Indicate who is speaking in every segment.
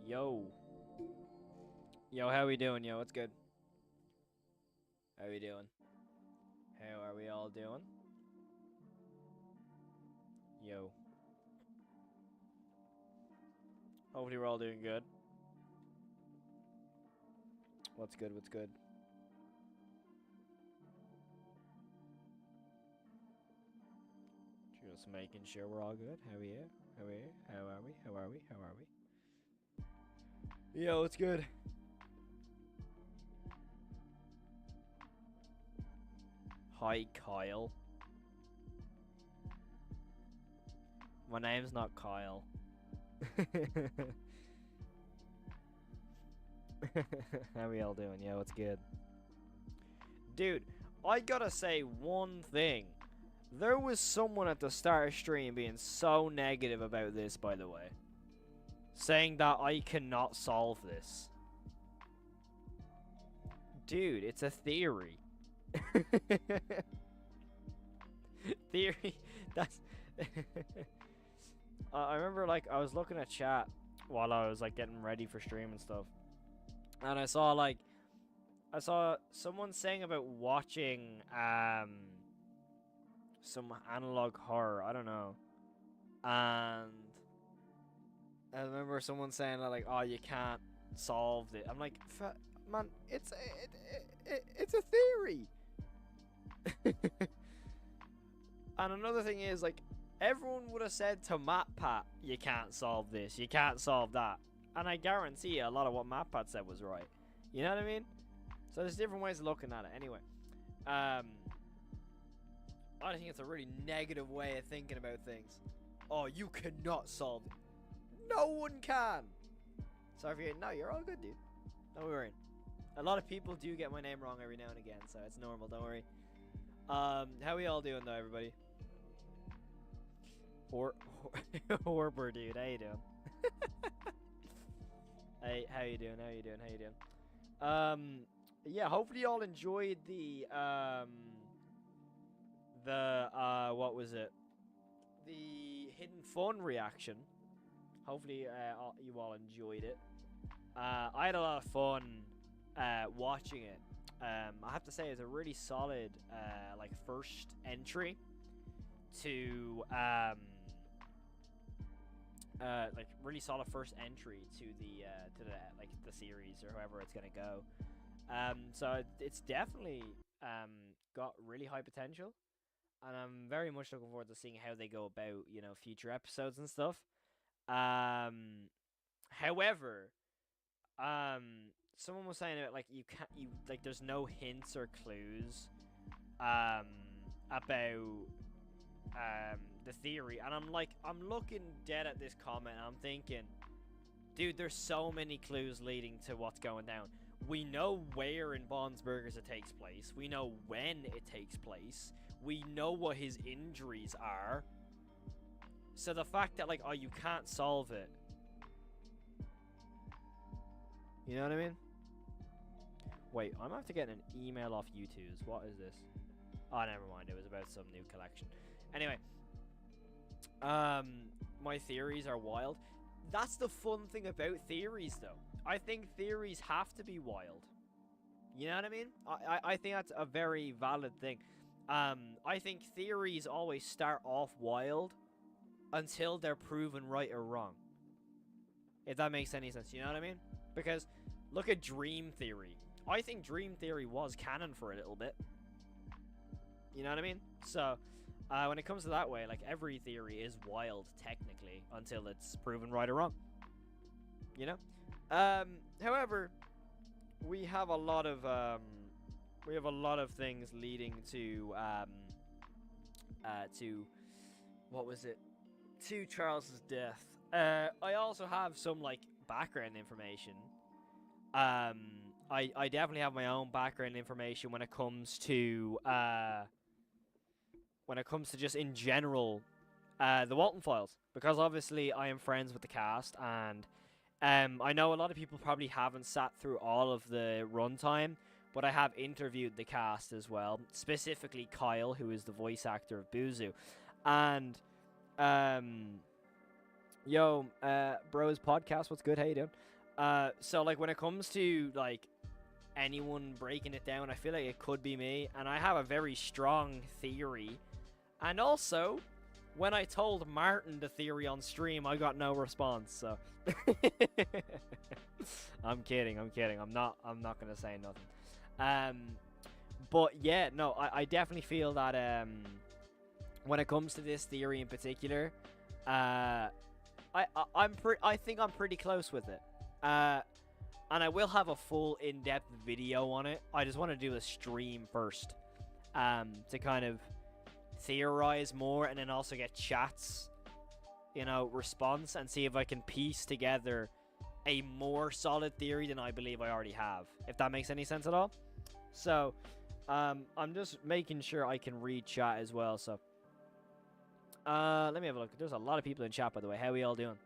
Speaker 1: Yo. Yo, how we doing, yo? What's good? How we doing? How are we all doing? Yo. Hopefully we're all doing good. What's good, what's good? Just making sure we're all good. How are you? How are you? How are we? How are we? How are we? Yo, what's good? Hi, Kyle. My name's not Kyle. How we all doing? Yo, what's good? Dude, I gotta say one thing. There was someone at the start of stream being so negative about this, by the way. Saying that I cannot solve this. Dude, it's a theory. Theory, that's... I remember, like, I was looking at chat while I was, like, getting ready for stream and stuff. And I saw someone saying about watching, some analog horror, I don't know. And I remember someone saying that, like, oh, you can't solve it. I'm like, man, it's a theory. And another thing is, like, everyone would have said to MatPat, you can't solve this, you can't solve that. And I guarantee you a lot of what MatPat said was right. You know what I mean? So there's different ways of looking at it. Anyway, I think it's a really negative way of thinking about things. Oh, you cannot solve it. No one can. Sorry for you. No, you're all good, dude. Don't worry. A lot of people do get my name wrong every now and again, so it's normal. Don't worry. How we all doing though, everybody? Horber, dude. How you doing? Hey, how you doing? How you doing? How you doing? Yeah. Hopefully, you all enjoyed the what was it? The hidden fun reaction. Hopefully, you all enjoyed it. I had a lot of fun watching it. I have to say, it's a really solid like first entry to like really solid first entry to the like the series or however it's gonna go. So it's definitely got really high potential, and I'm very much looking forward to seeing how they go about, you know, future episodes and stuff. However, someone was saying about, like, like, there's no hints or clues about the theory, and I'm looking dead at this comment and I'm thinking, dude, there's so many clues leading to what's going down. We know where in Bond's Burgers it takes place. We know when it takes place. We know what his injuries are. So the fact that, like, oh, you can't solve it. You know what I mean? Wait, I'm gonna have to get an email off YouTube's. What is this? Oh, never mind. It was about some new collection. Anyway. My theories are wild. That's the fun thing about theories, though. I think theories have to be wild. You know what I mean? I think that's a very valid thing. I think theories always start off wild until they're proven right or wrong. If that makes any sense, you know what I mean? Because look at Dream Theory. I think Dream Theory was canon for a little bit. You know what I mean? So, when it comes to that way, like, every theory is wild, technically, until it's proven right or wrong. You know? However, we have a lot of things leading to, what was it? To Charles's death. I also have some, like, background information. I definitely have my own background information when it comes to just in general the Walton files, because obviously I am friends with the cast, and I know a lot of people probably haven't sat through all of the runtime, but I have interviewed the cast as well, specifically Kyle, who is the voice actor of Buzu, and yo, bros podcast, what's good? How you doing? So like when it comes to like anyone breaking it down, I feel like it could be me, and I have a very strong theory. And also, when I told Martin the theory on stream, I got no response. So I'm kidding. I'm not gonna say nothing. But yeah, no, I definitely feel that when it comes to this theory in particular, I think I'm pretty close with it. And I will have a full in-depth video on it. I just want to do a stream first, to kind of theorize more, and then also get chats, response, and see if I can piece together a more solid theory than I believe I already have, if that makes any sense at all. So I'm just making sure I can read chat as well. So let me have a look. There's a lot of people in chat, by the way. How are we all doing?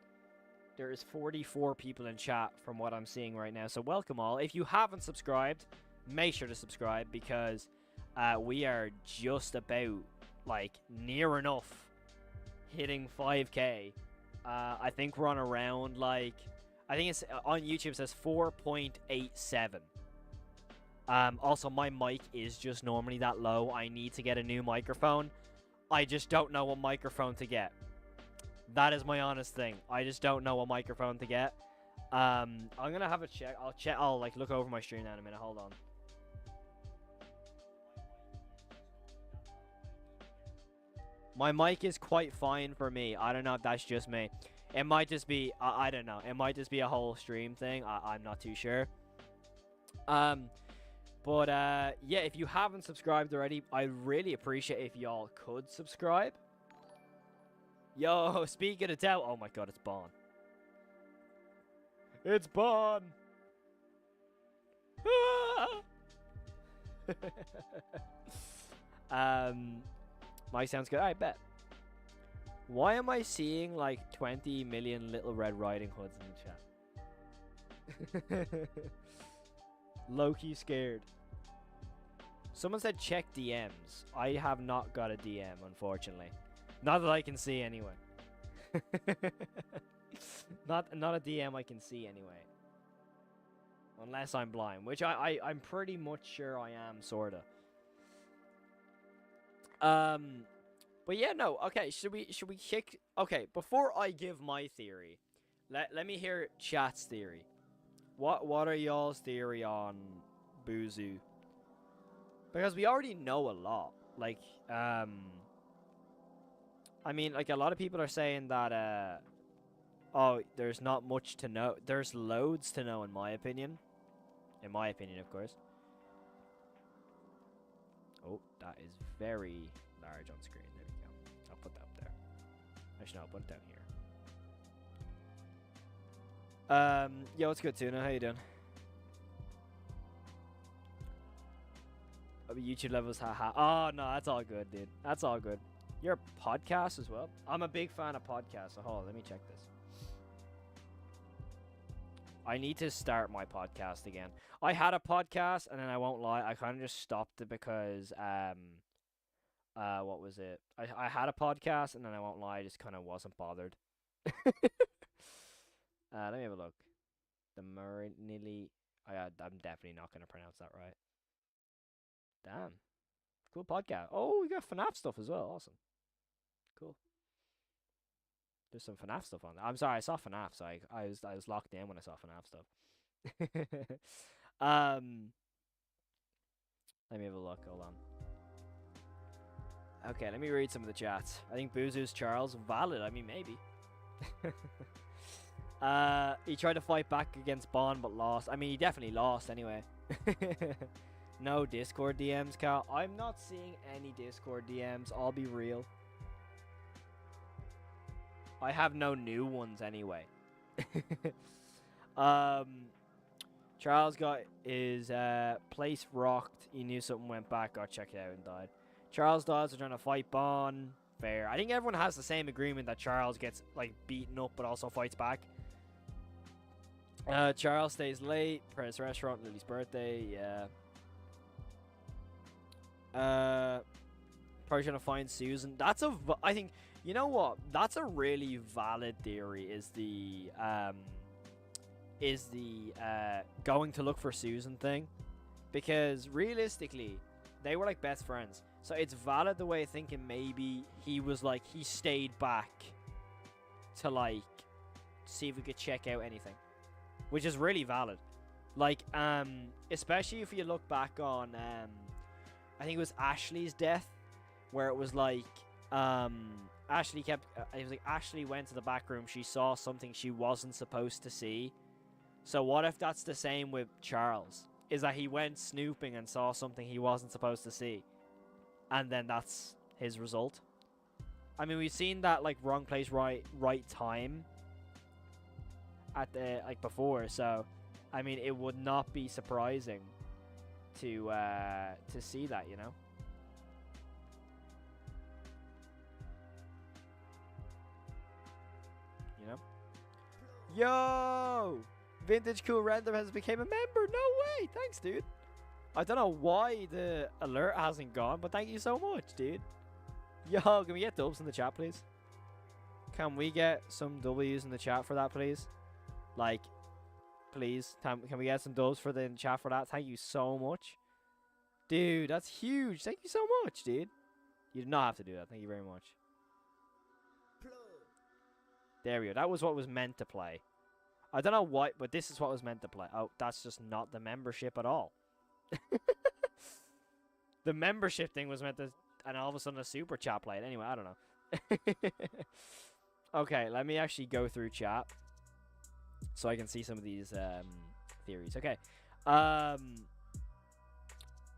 Speaker 1: There is 44 people in chat from what I'm seeing right now. So welcome all. If you haven't subscribed, make sure to subscribe, because we are just about, like, near enough hitting 5k. I think we're on around, like, I think it's on YouTube it says 4.87. Also, my mic is just normally that low. I need to get a new microphone. I just don't know what microphone to get. That is my honest thing. I just don't know what microphone to get. I'm gonna have a check. I'll like look over my stream now in a minute. Hold on. My mic is quite fine for me. I don't know if that's just me. It might just be. I don't know. It might just be a whole stream thing. I'm not too sure. But yeah, if you haven't subscribed already, I really appreciate if y'all could subscribe. Yo, speaking of doubt, oh my god, it's Bon. It's Bon. Mike sounds good. I bet. Why am I seeing like 20 million Little Red Riding Hoods in the chat? Low-key scared. Someone said check DMs. I have not got a DM, unfortunately. Not that I can see, anyway. not a DM I can see, anyway. Unless I'm blind, which I'm pretty much sure I am, sorta. But yeah, no. Okay, should we kick? Okay, before I give my theory, let me hear chat's theory. What are y'all's theory on Buzu? Because we already know a lot. Like, I mean, like, a lot of people are saying that, oh, there's not much to know. There's loads to know, in my opinion. In my opinion, of course. Oh, that is very large on screen. There we go. I'll put that up there. Actually, no, I'll put it down here. Yo, what's good, Tuna? How you doing? YouTube levels, haha. Oh, no, that's all good, dude. That's all good. You're a podcast as well? I'm a big fan of podcasts, so hold on, let me check this. I need to start my podcast again. I had a podcast, and then I won't lie, I kind of just stopped it because, what was it? I had a podcast, and then I won't lie, I just kind of wasn't bothered. Let me have a look. The Marinelli. I'm definitely not going to pronounce that right. Damn. Cool podcast. Oh, we got FNAF stuff as well. Awesome. Cool. There's some FNAF stuff on there. I'm sorry, I saw FNAF, so I was locked in when I saw FNAF stuff. Let me have a look. Hold on. Okay, let me read some of the chats. I think Buzu's Charles. Valid. I mean, maybe. He tried to fight back against Bond, but lost. I mean, he definitely lost anyway. No Discord DMs, Cal. I'm not seeing any Discord DMs. I'll be real. I have no new ones anyway. Charles got his place rocked. He knew something went back, got checked out, and died. Charles dies. Are trying to fight Bond. Fair. I think everyone has the same agreement that Charles gets like beaten up, but also fights back. Charles stays late. Press restaurant. Lily's birthday. Yeah. Probably trying to find Susan. That's I think, you know what? That's a really valid theory. is the going to look for Susan thing, because realistically, they were like best friends. So it's valid the way of thinking maybe he was like, he stayed back to like see if we could check out anything, which is really valid. Like, especially if you look back on, I think it was Ashley's death, where it was like, Ashley kept, it was like Ashley went to the back room, she saw something she wasn't supposed to see. So what if that's the same with Charles? Is that he went snooping and saw something he wasn't supposed to see, and then that's his result? I mean, we've seen that like wrong place, right time at the like before. So, I mean, it would not be surprising to see that, you know. You know. Yo! Vintage Cool Random has become a member. No way! Thanks, dude. I don't know why the alert hasn't gone, but thank you so much, dude. Yo, can we get dubs in the chat, please? Can we get some W's in the chat for that, please? Like, please. Can we get some dubs for the chat for that? Thank you so much. Dude, that's huge. Thank you so much, dude. You did not have to do that. Thank you very much. There we go. That was what was meant to play. I don't know why, but this is what was meant to play. Oh, that's just not the membership at all. The membership thing was meant to, and all of a sudden a super chat played. Anyway, I don't know. Okay, let me actually go through chat so I can see some of these theories. Okay.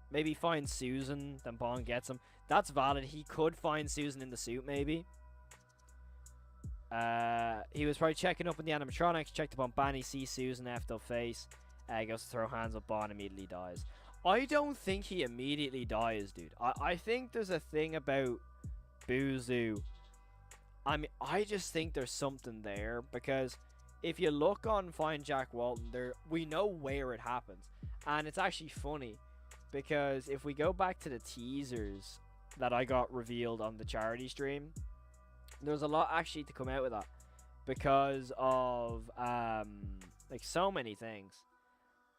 Speaker 1: Maybe find Susan, then Bond gets him. That's valid. He could find Susan in the suit, maybe. He was probably checking up on the animatronics, checked up on Banny, sees Susan, effed up face, goes to throw hands up, Bond immediately dies. I don't think he immediately dies, dude. I think there's a thing about Boozoo. I mean, I just think there's something there, because if you look on Find Jack Walton, we know where it happens. And it's actually funny, because if we go back to the teasers that I got revealed on the charity stream, there's a lot actually to come out with that, because of like so many things.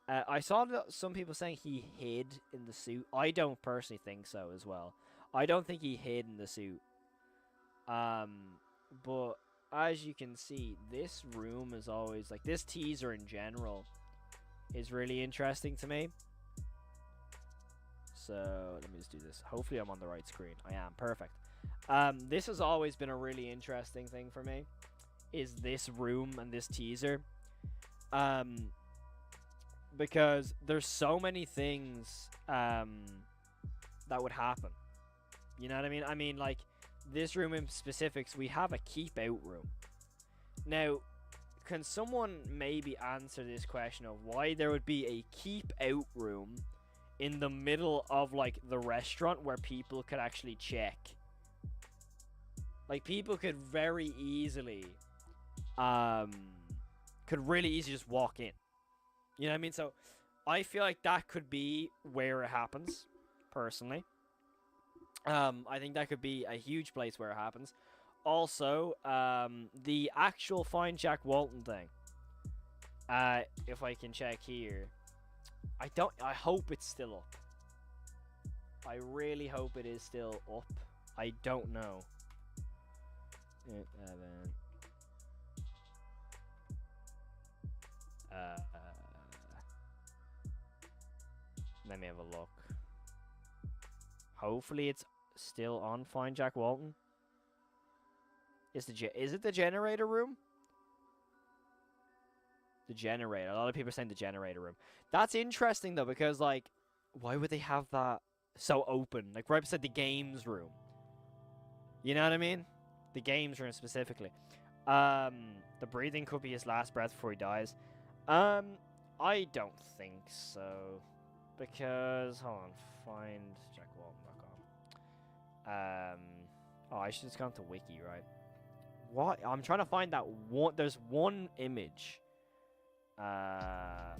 Speaker 1: I saw some people saying he hid in the suit. I don't personally think so as well. I don't think he hid in the suit. But as you can see, this room is always like, this teaser in general is really interesting to me. So let me just do this. Hopefully I'm on the right screen. I am. Perfect. This has always been a really interesting thing for me, is this room and this teaser. Because there's so many things that would happen. You know what I mean? I mean, like, this room in specifics, we have a keep out room. Now, can someone maybe answer this question of why there would be a keep out room in the middle of, like, the restaurant where people could actually check? Like, people could very easily, could really easily just walk in. You know what I mean? So, I feel like that could be where it happens, personally. I think that could be a huge place where it happens. Also, the actual Find Jack Walton thing. If I can check here. I hope it's still up. I really hope it is still up. I don't know. Let me have a look. Hopefully it's still on Find Jack Walton. Is it the generator room? The generator. A lot of people are saying the generator room. That's interesting though, because like, why would they have that so open? Like right beside the games room. You know what I mean? The games room specifically. The breathing could be his last breath before he dies. I don't think so. Because, hold on, findjackwalton.com. Oh, I should just gone to wiki, right? What? I'm trying to find that one. There's one image that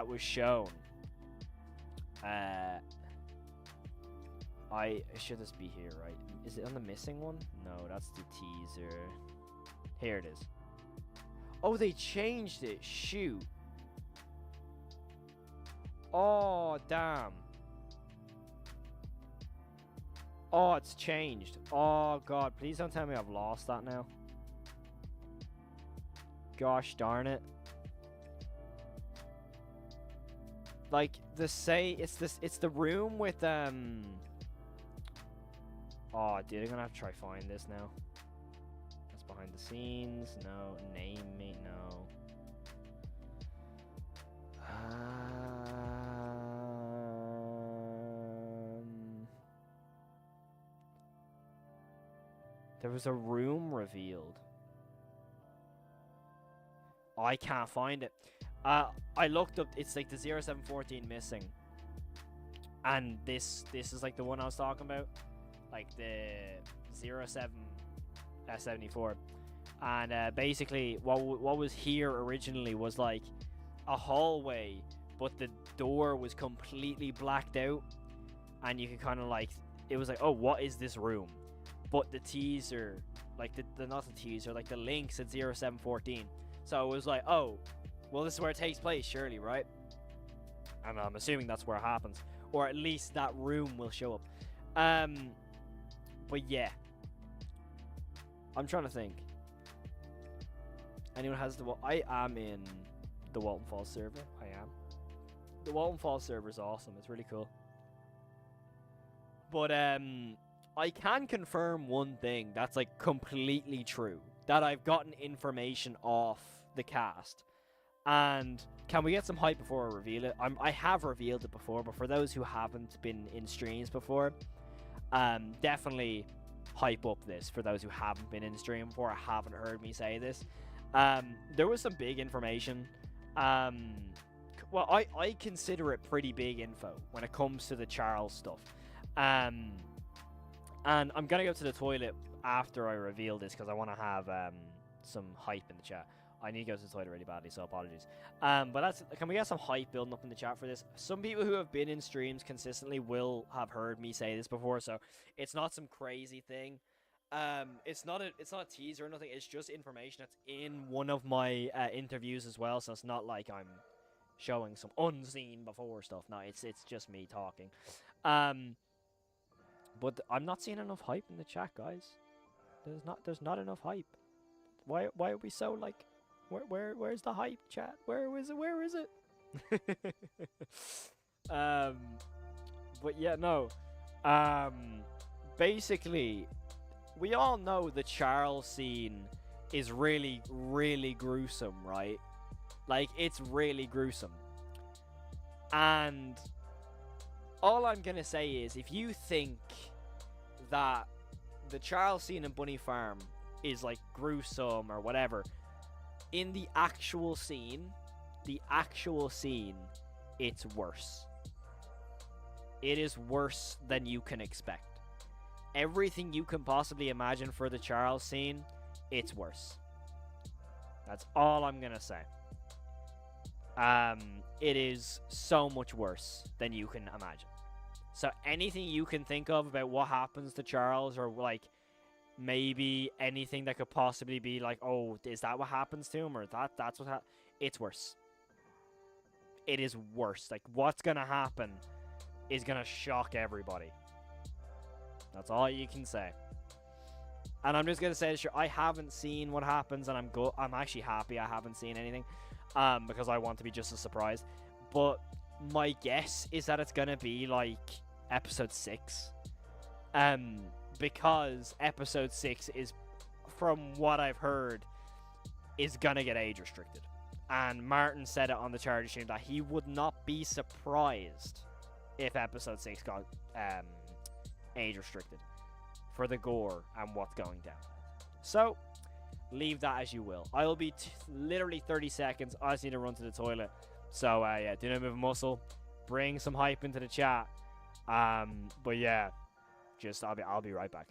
Speaker 1: was shown. It should just be here, right? Is it on the missing one? No, that's the teaser. Here it is. Oh, they changed it. Shoot. Oh, damn. Oh, it's changed. Oh, God. Please don't tell me I've lost that now. Gosh darn it. Like, it's the room with, Oh, dude, I'm gonna have to try find this now. That's behind the scenes. No. Name me. No. There was a room revealed. Oh, I can't find it. I looked up. It's like the 0714 missing, and this is like the one I was talking about, like the 0774. And basically, what was here originally was like a hallway, but the door was completely blacked out, and you could kind of like, it was like, oh, what is this room? But the teaser, like the not the teaser, like the link said 0714. So it was like, oh, well, this is where it takes place, surely, right? And I'm assuming that's where it happens, or at least that room will show up. But yeah, I'm trying to think. Anyone has I am in the Walton Falls server. I am. The Walton Falls server is awesome. It's really cool. But I can confirm one thing that's like completely true, that I've gotten information off the cast. And can we get some hype before I reveal it? I have revealed it before, but for those who haven't been in streams before, definitely hype up this for those who haven't been in stream before or haven't heard me say this. There was some big information. Well, I consider it pretty big info when it comes to the Charles stuff. And I'm going to go to the toilet after I reveal this because I want to have some hype in the chat. I need to go to the toilet really badly, so apologies. But can we get some hype building up in the chat for this? Some people who have been in streams consistently will have heard me say this before, so it's not some crazy thing. It's not a teaser or nothing. It's just information that's in one of my interviews as well, so it's not like I'm showing some unseen before stuff. No, it's just me talking. But I'm not seeing enough hype in the chat, guys. There's not enough hype. Why are we so like, where's the hype, chat? Where is it? But yeah, no. Basically, we all know the Charles scene is really, really gruesome, right? Like, it's really gruesome. And all I'm gonna say is, if you think that the Charles scene in Bunny Farm is like gruesome or whatever, in the actual scene, it's worse. It is worse than you can expect. Everything you can possibly imagine for the Charles scene, it's worse. That's all I'm gonna say. It is so much worse than you can imagine. So anything you can think of about what happens to Charles, or like maybe anything that could possibly be like, oh, is that what happens to him, or that's what happens? It's worse. It is worse. Like, what's gonna happen is gonna shock everybody. That's all you can say. And I'm just gonna say, sure, I haven't seen what happens, and I'm actually happy I haven't seen anything, because I want to be just as surprised. But my guess is that it's gonna be like episode 6, because episode 6 is, from what I've heard, is gonna get age restricted. And Martin said it on the charity stream that he would not be surprised if episode 6 got age restricted for the gore and what's going down. So leave that as you will. I will be literally 30 seconds. I just need to run to the toilet. So yeah, do not move a muscle. Bring some hype into the chat. But yeah, just I'll be right back.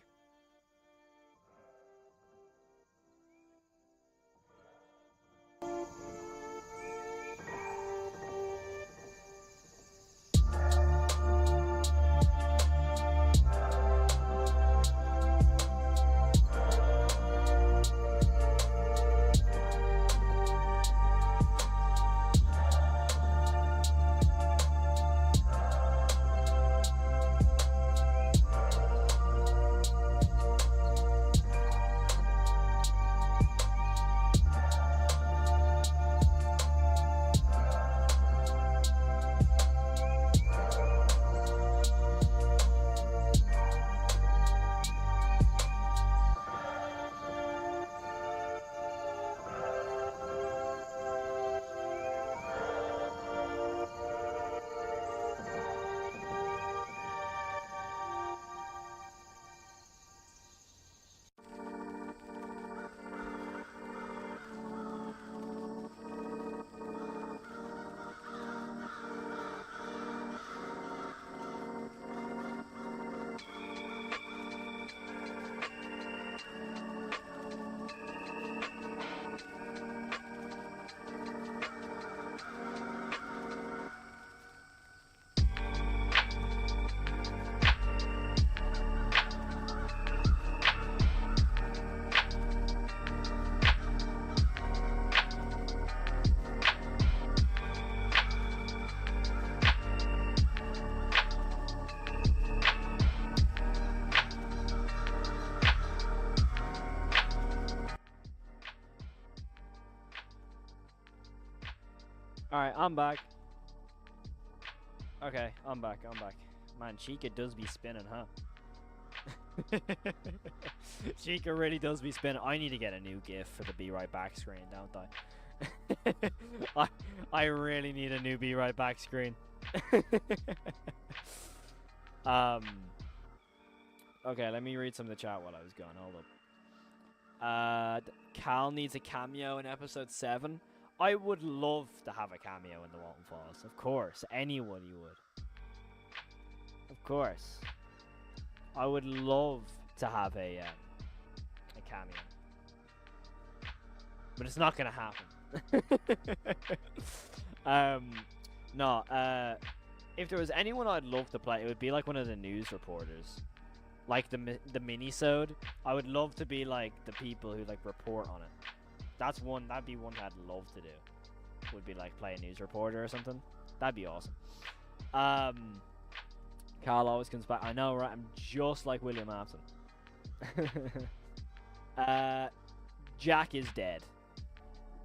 Speaker 1: Alright, I'm back. Okay, I'm back. Man, Chica does be spinning, huh? Chica really does be spinning. I need to get a new GIF for the Be Right Back screen, don't I? I really need a new Be Right Back screen. Okay, let me read some of the chat while I was gone. Hold up. Cal needs a cameo in episode 7. I would love to have a cameo in the Walton Falls. Of course. Anyone you would. Of course. I would love to have a cameo. But it's not going to happen. No, if there was anyone I'd love to play, it would be like one of the news reporters. Like the mini-sode. I would love to be like the people who like report on it. That'd be one I'd love to do. Would be like play a news reporter or something. That'd be awesome. Carl always comes back. I know, right? I'm just like William Afton. Jack is dead.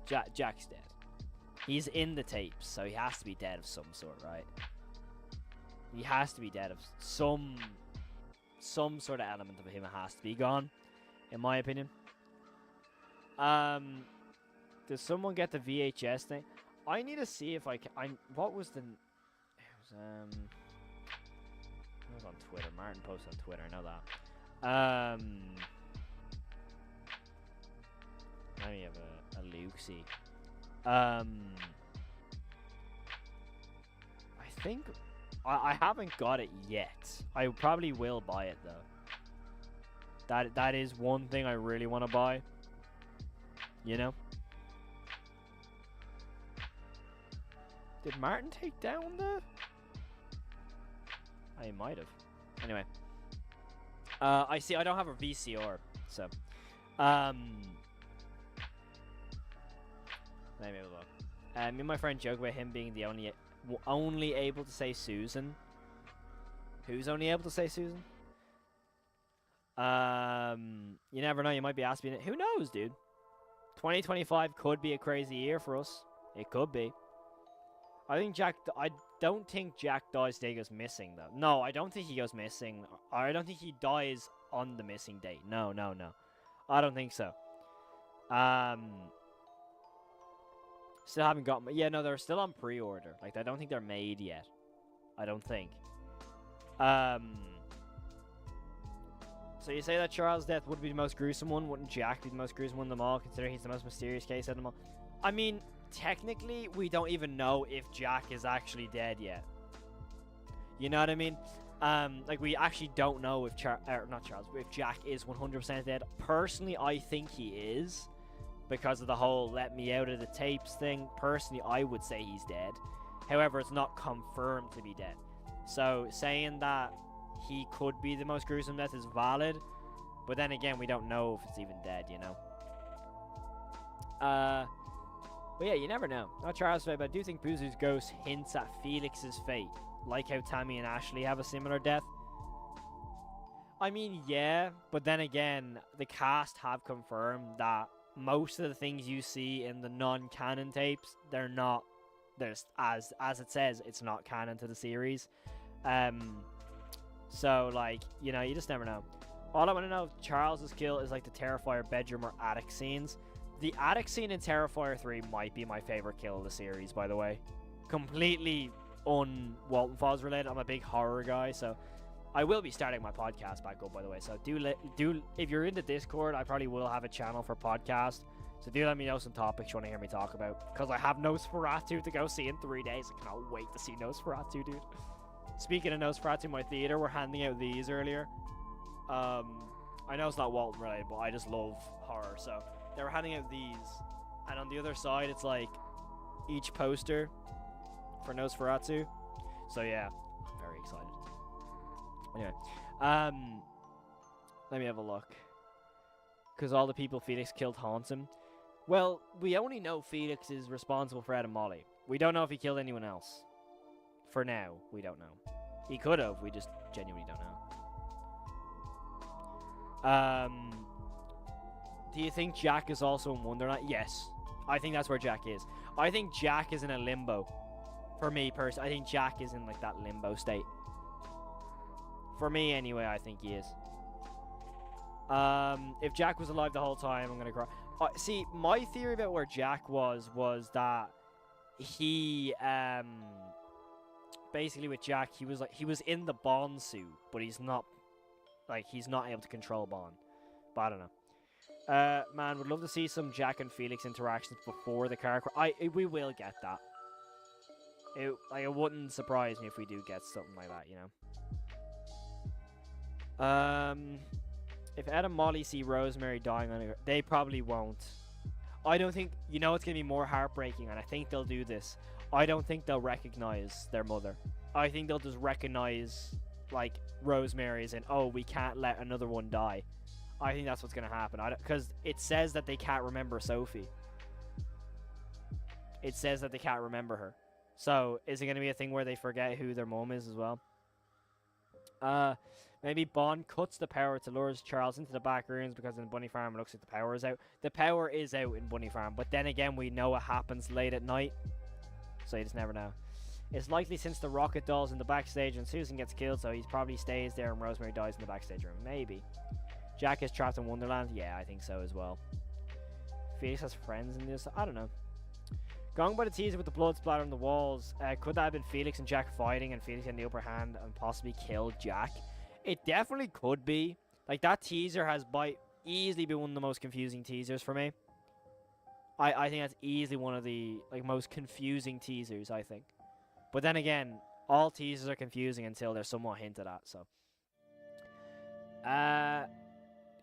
Speaker 1: Jack's dead. He's in the tapes, so he has to be dead of some sort, right? He has to be dead of some sort of element of him has to be gone, in my opinion. Does someone get the VHS thing? I need to see if I can. What was the? It was on Twitter. Martin posted on Twitter. I know that. Let me have a look-see. I think I haven't got it yet. I probably will buy it though. That is one thing I really want to buy. You know? Did Martin take down the? I might have. Anyway. I see. I don't have a VCR, so. Let me have a look. Me and my friend joke about him being the only able to say Susan. Who's only able to say Susan? You never know. You might be asking it. Who knows, dude? 2025 could be a crazy year for us. It could be. I don't think Jack dies today, goes missing though. No, I don't think he goes missing. I don't think he dies on the missing date. No. I don't think so. Still haven't got. Yeah, no, they're still on pre-order. Like, I don't think they're made yet. I don't think. So you say that Charles' death would be the most gruesome one? Wouldn't Jack be the most gruesome one of them all, considering he's the most mysterious case of them all? I mean, technically, we don't even know if Jack is actually dead yet. You know what I mean? Like, we actually don't know if if Jack is 100% dead. Personally, I think he is, because of the whole let me out of the tapes thing. Personally, I would say he's dead. However, it's not confirmed to be dead. So, saying that he could be the most gruesome death is valid, but then again, we don't know if it's even dead, you know? But yeah, you never know. Not Charles' fate, but I do think Boozer's ghost hints at Felix's fate, like how Tammy and Ashley have a similar death. I mean, yeah, but then again, the cast have confirmed that most of the things you see in the non-canon tapes, they're not. There's as it says, it's not canon to the series. So like, you know, you just never know. All I want to know if Charles's kill is like the Terrifier bedroom or attic scenes. The attic scene in Terrifier 3 might be my favorite kill of the series, by the way. Completely Walton Falls related. I'm a big horror guy, so I will be starting my podcast back up, by the way. So do if you're in the Discord, I probably will have a channel for podcast. So do let me know some topics you want to hear me talk about, because I have Nosferatu to go see in 3 days. I cannot wait to see Nosferatu, dude. Speaking of Nosferatu, my theater were handing out these earlier. I know it's not Walton related, but I just love horror, so they were handing out these, and on the other side it's like each poster for Nosferatu. So yeah, I'm very excited. Anyway, let me have a look, because all the people Felix killed haunts him. Well, we only know Felix is responsible for Ed and Molly. We don't know if he killed anyone else. For now, we don't know. He could have, we just genuinely don't know. Do you think Jack is also in Wonderland? Yes. I think that's where Jack is. I think Jack is in a limbo. For me, personally, I think Jack is in like that limbo state. For me, anyway, I think he is. If Jack was alive the whole time, I'm gonna cry. See, my theory about where Jack was that he, basically with Jack, he was in the Bond suit, but he's not able to control Bond. But I don't know. Man, would love to see some Jack and Felix interactions before the car crash. We will get that. It wouldn't surprise me if we do get something like that, you know. If Ed and Molly see Rosemary dying on it, they probably won't. I don't think, you know, it's gonna be more heartbreaking, and I think they'll do this. I don't think they'll recognize their mother. I think they'll just recognize like Rosemary as in, oh, we can't let another one die. I think that's what's gonna happen. Because it says that they can't remember Sophie. It says that they can't remember her. So is it gonna be a thing where they forget who their mom is as well? Maybe Bond cuts the power to lure Charles into the back rooms because in Bunny Farm it looks like the power is out. The power is out in Bunny Farm, but then again we know it happens late at night, so you just never know. It's likely since the rocket doll's in the backstage and Susan gets killed, so he probably stays there and Rosemary dies in the backstage room. Maybe. Jack is trapped in Wonderland? Yeah, I think so as well. Felix has friends in this? I don't know. Going by the teaser with the blood splatter on the walls, could that have been Felix and Jack fighting and Felix getting the upper hand and possibly killed Jack? It definitely could be. Like, that teaser has easily been one of the most confusing teasers for me. I think that's easily one of the most confusing teasers, I think. But then again, all teasers are confusing until they're somewhat hinted at, so.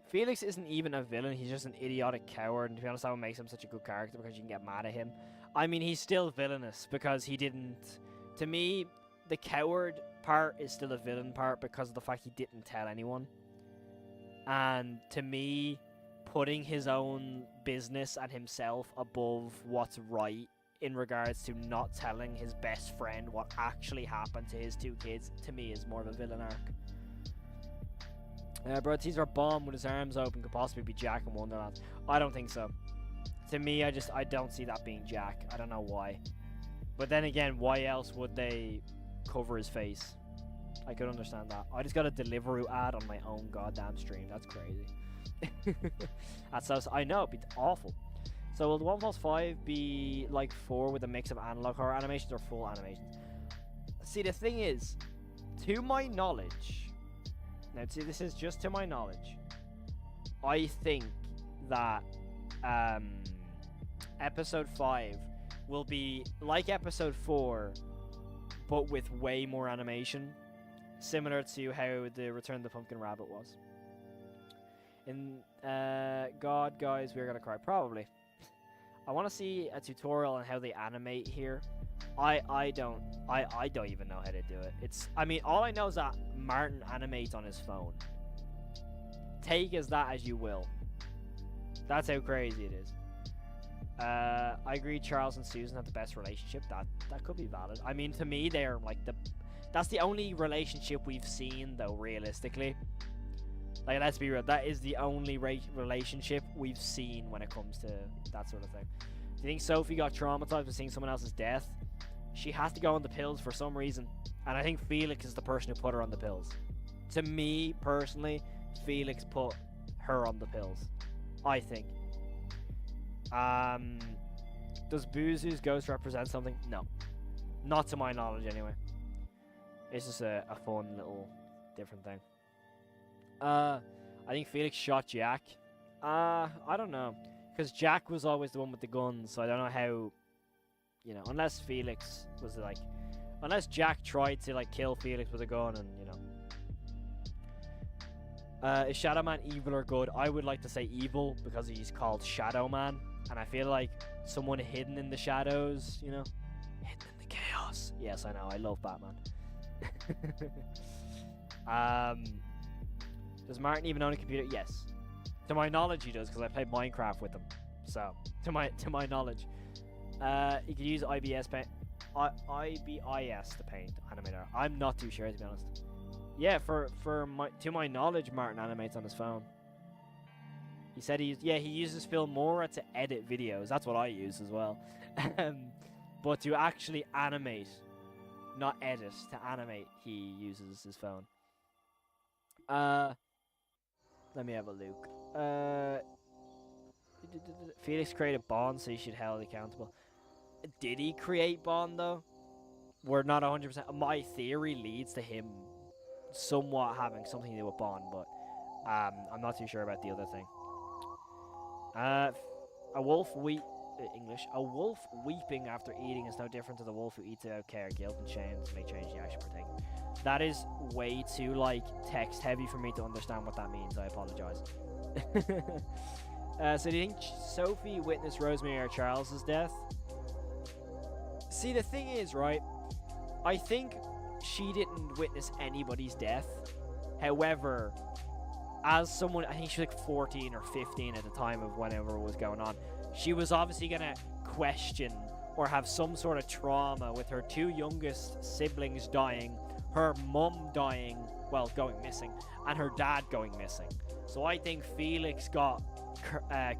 Speaker 1: Felix isn't even a villain, he's just an idiotic coward, and to be honest, that would make him such a good character because you can get mad at him. I mean, he's still villainous because he didn't... To me, the coward part is still a villain part because of the fact he didn't tell anyone. And to me, putting his own business and himself above what's right in regards to not telling his best friend what actually happened to his two kids, to me is more of a villain arc. Bro, teaser Bomb with his arms open could possibly be Jack in Wonderland. I don't think so. To me, I don't see that being Jack. I don't know why. But then again, why else would they cover his face? I could understand that. I just got a Deliveroo ad on my own goddamn stream. That's crazy. That's so... I know, it'd be awful. So will the 1 plus 5 be like 4 with a mix of analog horror animations or full animations? See, the thing is, to my knowledge... Now, see, this is just to my knowledge. I think that Episode 5 will be like Episode 4, but with way more animation. Similar to how the Return of the Pumpkin Rabbit was. In God, guys, we're gonna cry. Probably. I want to see a tutorial on how they animate here. I don't even know how to do it. I mean, all I know is that Martin animates on his phone. Take as that as you will. That's how crazy it is. I agree Charles and Susan have the best relationship. That could be valid. I mean, to me, they're like that's the only relationship we've seen, though, realistically. Like, let's be real, that is the only relationship we've seen when it comes to that sort of thing. Do you think Sophie got traumatized by seeing someone else's death? She has to go on the pills for some reason. And I think Felix is the person who put her on the pills. To me, personally, Felix put her on the pills. I think. Does Boozoo's ghost represent something? No. Not to my knowledge, anyway. It's just a fun little different thing. I think Felix shot Jack. I don't know. Because Jack was always the one with the guns, so I don't know how... You know, unless Felix was like... Unless Jack tried to, like, kill Felix with a gun and, you know. Is Shadow Man evil or good? I would like to say evil because he's called Shadow Man. And I feel like someone hidden in the shadows, you know? Hidden in the chaos. Yes, I know. I love Batman. Does Martin even own a computer? Yes. To my knowledge, he does, because I played Minecraft with him. So, to my knowledge. You could use IBS paint. IBIS to paint animator. I'm not too sure, to be honest. Yeah, to my knowledge, Martin animates on his phone. He said he uses Filmora to edit videos. That's what I use as well. But to actually animate, not edit, to animate, he uses his phone. Let me have a look. Felix created Bond, so he should be held accountable. Did he create Bond, though? We're not 100%. My theory leads to him somewhat having something to do with Bond, but I'm not too sure about the other thing. A wolf weeping after eating is no different to the wolf who eats without care, guilt, and shame to make change the action partake. That is way too, like, text heavy for me to understand what that means. I apologize. So do you think Sophie witnessed Rosemary or Charles's death? See, the thing is, right, I think she didn't witness anybody's death. However, as someone, I think she was like 14 or 15 at the time of whenever it was going on, she was obviously going to question or have some sort of trauma with her two youngest siblings dying, her mum dying, well, going missing, and her dad going missing. So I think Felix got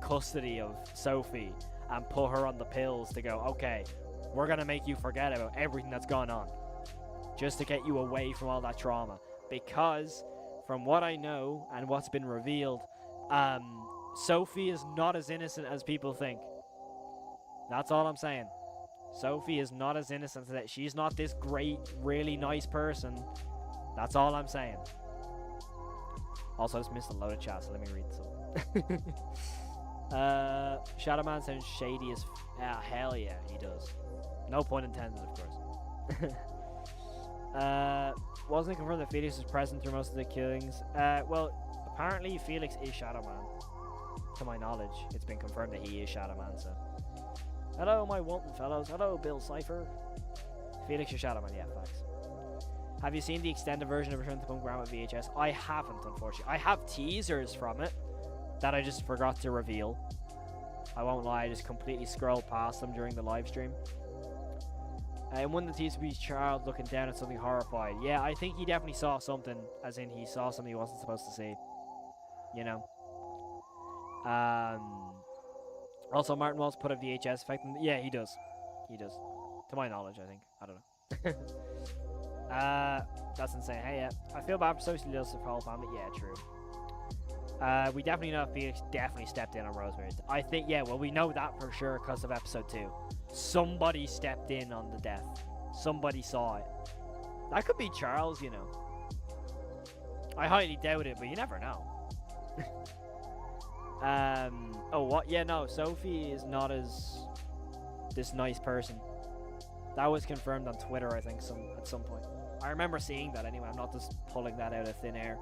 Speaker 1: custody of Sophie and put her on the pills to go, okay, we're going to make you forget about everything that's gone on, just to get you away from all that trauma. Because from what I know and what's been revealed, Sophie is not as innocent as people think. That's all I'm saying. Sophie is not as innocent as that. She's not this great, really nice person. That's all I'm saying. Also, I just missed a load of chat, so let me read some. Shadow Man sounds shady as... hell yeah, he does. No pun intended, of course. Wasn't it confirmed that Felix was present through most of the killings? Well, apparently Felix is Shadow Man. To my knowledge, it's been confirmed that he is Shadow Man, so... Hello, my Walton fellows. Hello, Bill Cipher. Felix, your Shadow Man. Yeah, facts. Have you seen the extended version of Return to Punk Ground with VHS? I haven't, unfortunately. I have teasers from it that I just forgot to reveal. I won't lie, I just completely scrolled past them during the live stream. And one of the teasers was Charles looking down at something horrified. Yeah, I think he definitely saw something, as in he saw something he wasn't supposed to see. You know? Also, Martin Waltz put a VHS effect in... Yeah, he does. He does. To my knowledge, I think. I don't know. That's insane. Hey, yeah. I feel bad for socially loves the whole family. Yeah, true. We definitely know Felix definitely stepped in on Rosemary's. I think, yeah, well, we know that for sure because of episode 2. Somebody stepped in on the death. Somebody saw it. That could be Charles, you know. I highly doubt it, but you never know. Oh, what? Yeah, no, Sophie is not as this nice person. That was confirmed on Twitter, I think, at some point. I remember seeing that anyway. I'm not just pulling that out of thin air.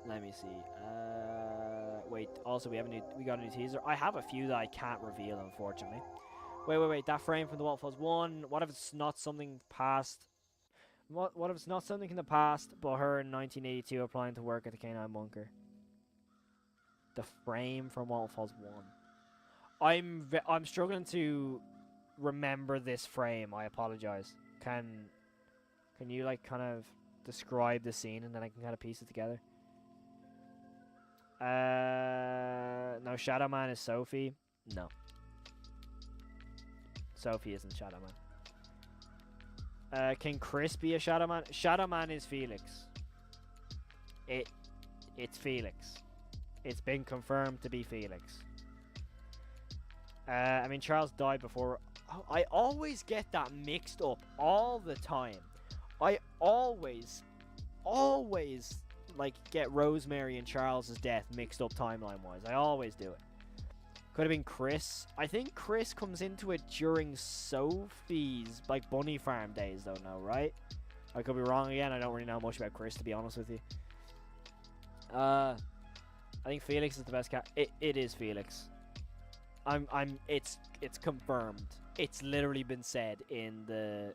Speaker 1: Let me see. Wait, also we got a new teaser. I have a few that I can't reveal, unfortunately. Wait. That frame from the Waterfalls 1. What if it's not something past... What if it's not something in the past, but her in 1982 applying to work at the K9 bunker? The frame from Waterfalls 1. I'm struggling to remember this frame. I apologize. Can you like kind of describe the scene and then I can kind of piece it together? No, Shadow Man is Sophie. No. Sophie isn't Shadow Man. Can Chris be a Shadow Man? Shadow Man is Felix. It's Felix. It's been confirmed to be Felix. I mean, Charles died before. Oh, I always get that mixed up all the time. I always, like, get Rosemary and Charles's death mixed up timeline-wise. I always do it. Could have been Chris. I think Chris comes into it during Sophie's, like, bunny farm days, though, no, right? I could be wrong again. I don't really know much about Chris, to be honest with you. I think Felix is the best cat. It is Felix. It's confirmed. It's literally been said in the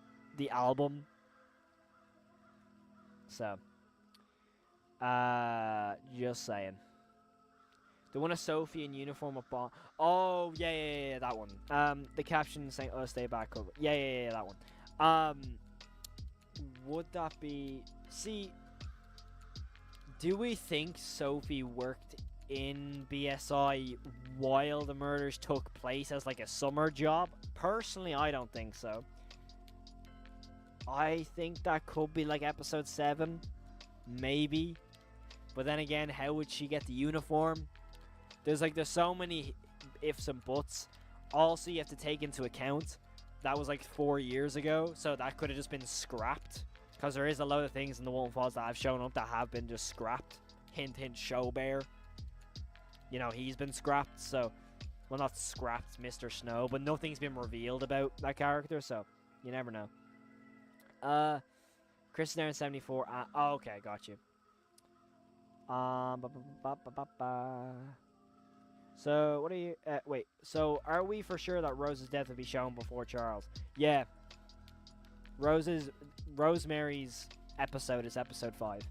Speaker 1: album. So, just saying. The one of Sophie in uniform with Bond. Oh, yeah, that one. The caption saying, "Oh, stay back." Cover. Yeah, that one. would that be... See, do we think Sophie worked in BSI while the murders took place as like a summer job? Personally, I don't think so. I think that could be like episode 7, maybe. But then again, how would she get the uniform? There's so many ifs and buts. Also, you have to take into account that was like 4 years ago, so that could have just been scrapped. Because there is a lot of things in the Walton Files that have shown up that have been just scrapped. Hint, hint, show bear. You know, he's been scrapped, so... Well, not scrapped, Mr. Snow, but nothing's been revealed about that character, so you never know. Chris is there in 74. Oh, okay, got you. So, what are you... wait, so are we for sure that Rose's death will be shown before Charles? Yeah. Rosemary's episode is episode 5.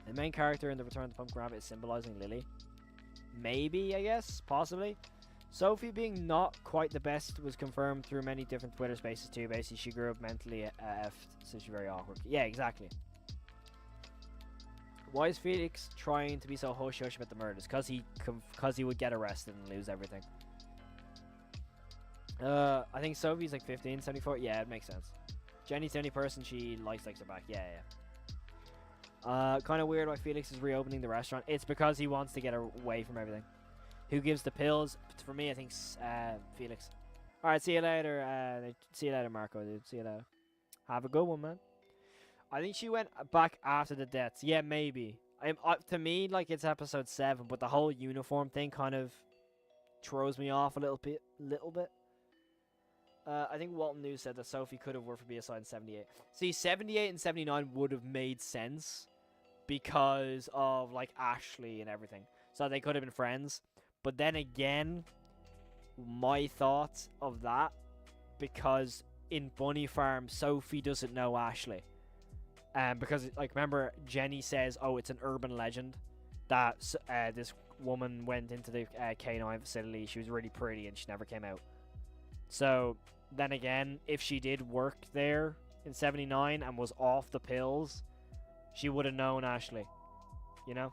Speaker 1: The main character in the Return of the Pumpkin Rabbit is symbolizing Lily. Maybe, I guess, possibly. Sophie being not quite the best was confirmed through many different Twitter spaces too. Basically, she grew up mentally effed, so she's very awkward. Yeah, exactly. Why is Felix trying to be so hush-hush about the murders? Because he would get arrested and lose everything. I think Sophie's like 15, 74. Yeah, it makes sense. Jenny's the only person she likes her back. Yeah, yeah. Kind of weird why Felix is reopening the restaurant. It's because he wants to get away from everything. Who gives the pills? For me, I think Felix. Alright, see you later. See you later, Marco, dude. See you later. Have a good one, man. I think she went back after the deaths. Yeah, maybe. To me, like, it's episode 7, but the whole uniform thing kind of throws me off a little bit. I think Walton News said that Sophie could have worked for BSI in 78. See, 78 and 79 would have made sense because of, like, Ashley and everything. So they could have been friends. But then again, my thoughts of that, because in Bunny Farm, Sophie doesn't know Ashley. Because, like, remember, Jenny says, oh, it's an urban legend that this woman went into the K9 facility. She was really pretty and she never came out. So, then again, if she did work there in 79 and was off the pills, she would have known Ashley. You know?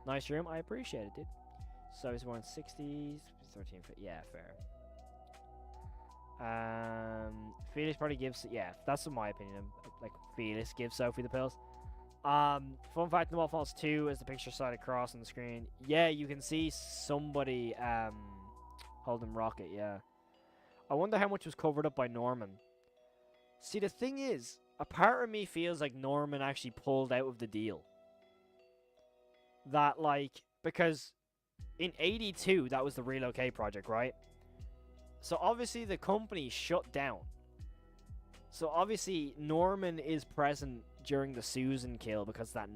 Speaker 1: Nice room. I appreciate it, dude. So, he's born 60s. 13 foot. Yeah, fair. Felix probably gives... Yeah, that's in my opinion. Like, Felix gives Sophie the pills. Fun fact in the Walton Files 2 is the picture slide across on the screen. Yeah, you can see somebody holding Rocket, yeah. I wonder how much was covered up by Norman. See, the thing is, a part of me feels like Norman actually pulled out of the deal. That, like... Because in 82, that was the Relocate project, right? So obviously the company shut down. So obviously Norman is present during the Susan kill because that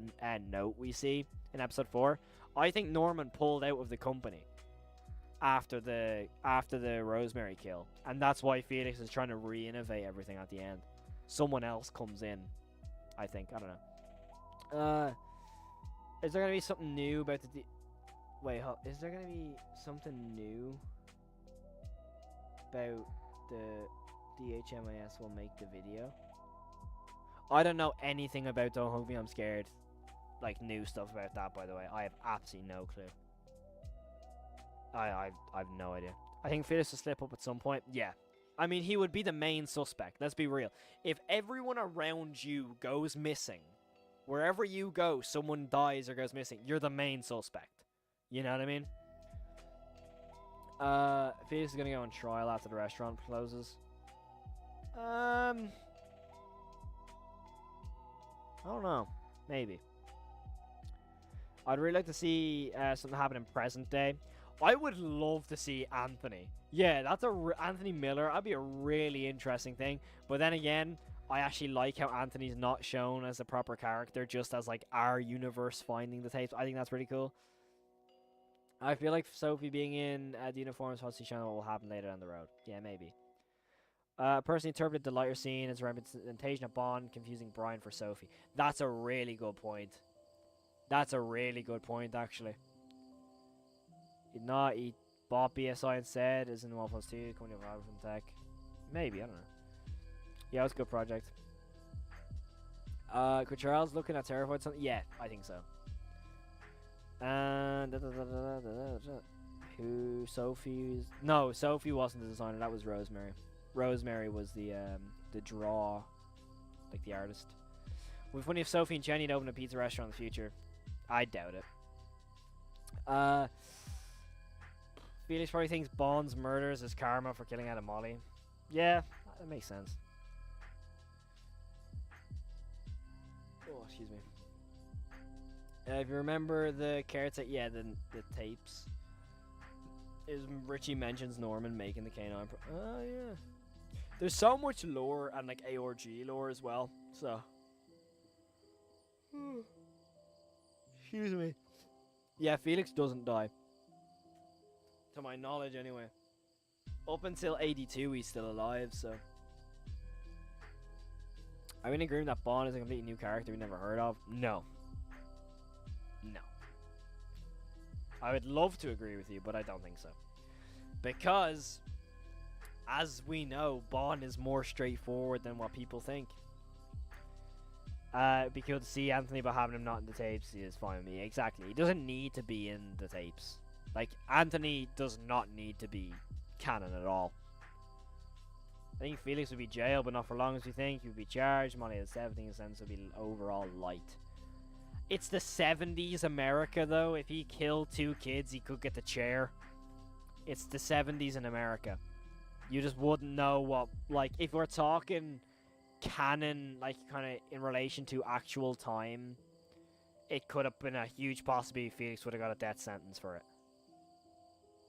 Speaker 1: note we see in episode 4. I think Norman pulled out of the company after the Rosemary kill, and that's why Felix is trying to re-innovate everything at the end. Someone else comes in, I think. I don't know. Is there gonna be something new about the? Wait, is there gonna be something new about the DHMIS will make the video? I don't know anything about Don't Hug Me, I'm Scared. Like, new stuff about that, by the way. I have absolutely no clue. I have no idea. I think Felix will slip up at some point. Yeah. I mean, he would be the main suspect. Let's be real. If everyone around you goes missing, wherever you go, someone dies or goes missing, you're the main suspect. You know what I mean? Felix is gonna go on trial after the restaurant closes. I don't know. Maybe. I'd really like to see something happen in present day. I would love to see Anthony. Yeah, that's Anthony Miller. That'd be a really interesting thing. But then again, I actually like how Anthony's not shown as a proper character, just as like our universe finding the tapes. I think that's pretty cool. I feel like Sophie being in the uniforms possibly showing what will happen later down the road. Yeah, maybe. Personally interpreted the lighter scene as a representation of Bond confusing Brian for Sophie. That's a really good point. That's a really good point, actually. He bought BSI instead, as in the Walton 2, coming from Tech. Maybe, I don't know. Yeah, it was a good project. Could Charles looking at Terrified something? Yeah, I think so. And who? Sophie? No, Sophie wasn't the designer. That was Rosemary. Rosemary was the draw, like the artist. Would be funny if Sophie and Jenny had opened a pizza restaurant in the future. I doubt it. Felix probably thinks Bond's murders is karma for killing Adam Molly. Yeah, that makes sense. Oh, excuse me. If you remember the caretaker, yeah, the tapes. Richie mentions Norman making the canine. Oh yeah. There's so much lore and like ARG lore as well. So. Excuse me. Yeah, Felix doesn't die. To my knowledge, anyway. Up until 82, he's still alive. So. Are we in agreement that Bond is a completely new character we never heard of? No. No. I would love to agree with you, but I don't think so. Because, as we know, Bond is more straightforward than what people think. It'd be cool to see Anthony, but having him not in the tapes is fine with me. Exactly. He doesn't need to be in the tapes. Like, Anthony does not need to be canon at all. I think Felix would be jailed, but not for long as we think. He would be charged. Money at 17 cents would be overall light. It's the 70s America, though. If he killed 2 kids, he could get the chair. It's the 70s in America. You just wouldn't know what... Like, if we're talking canon, like, kind of in relation to actual time, it could have been a huge possibility Felix would have got a death sentence for it.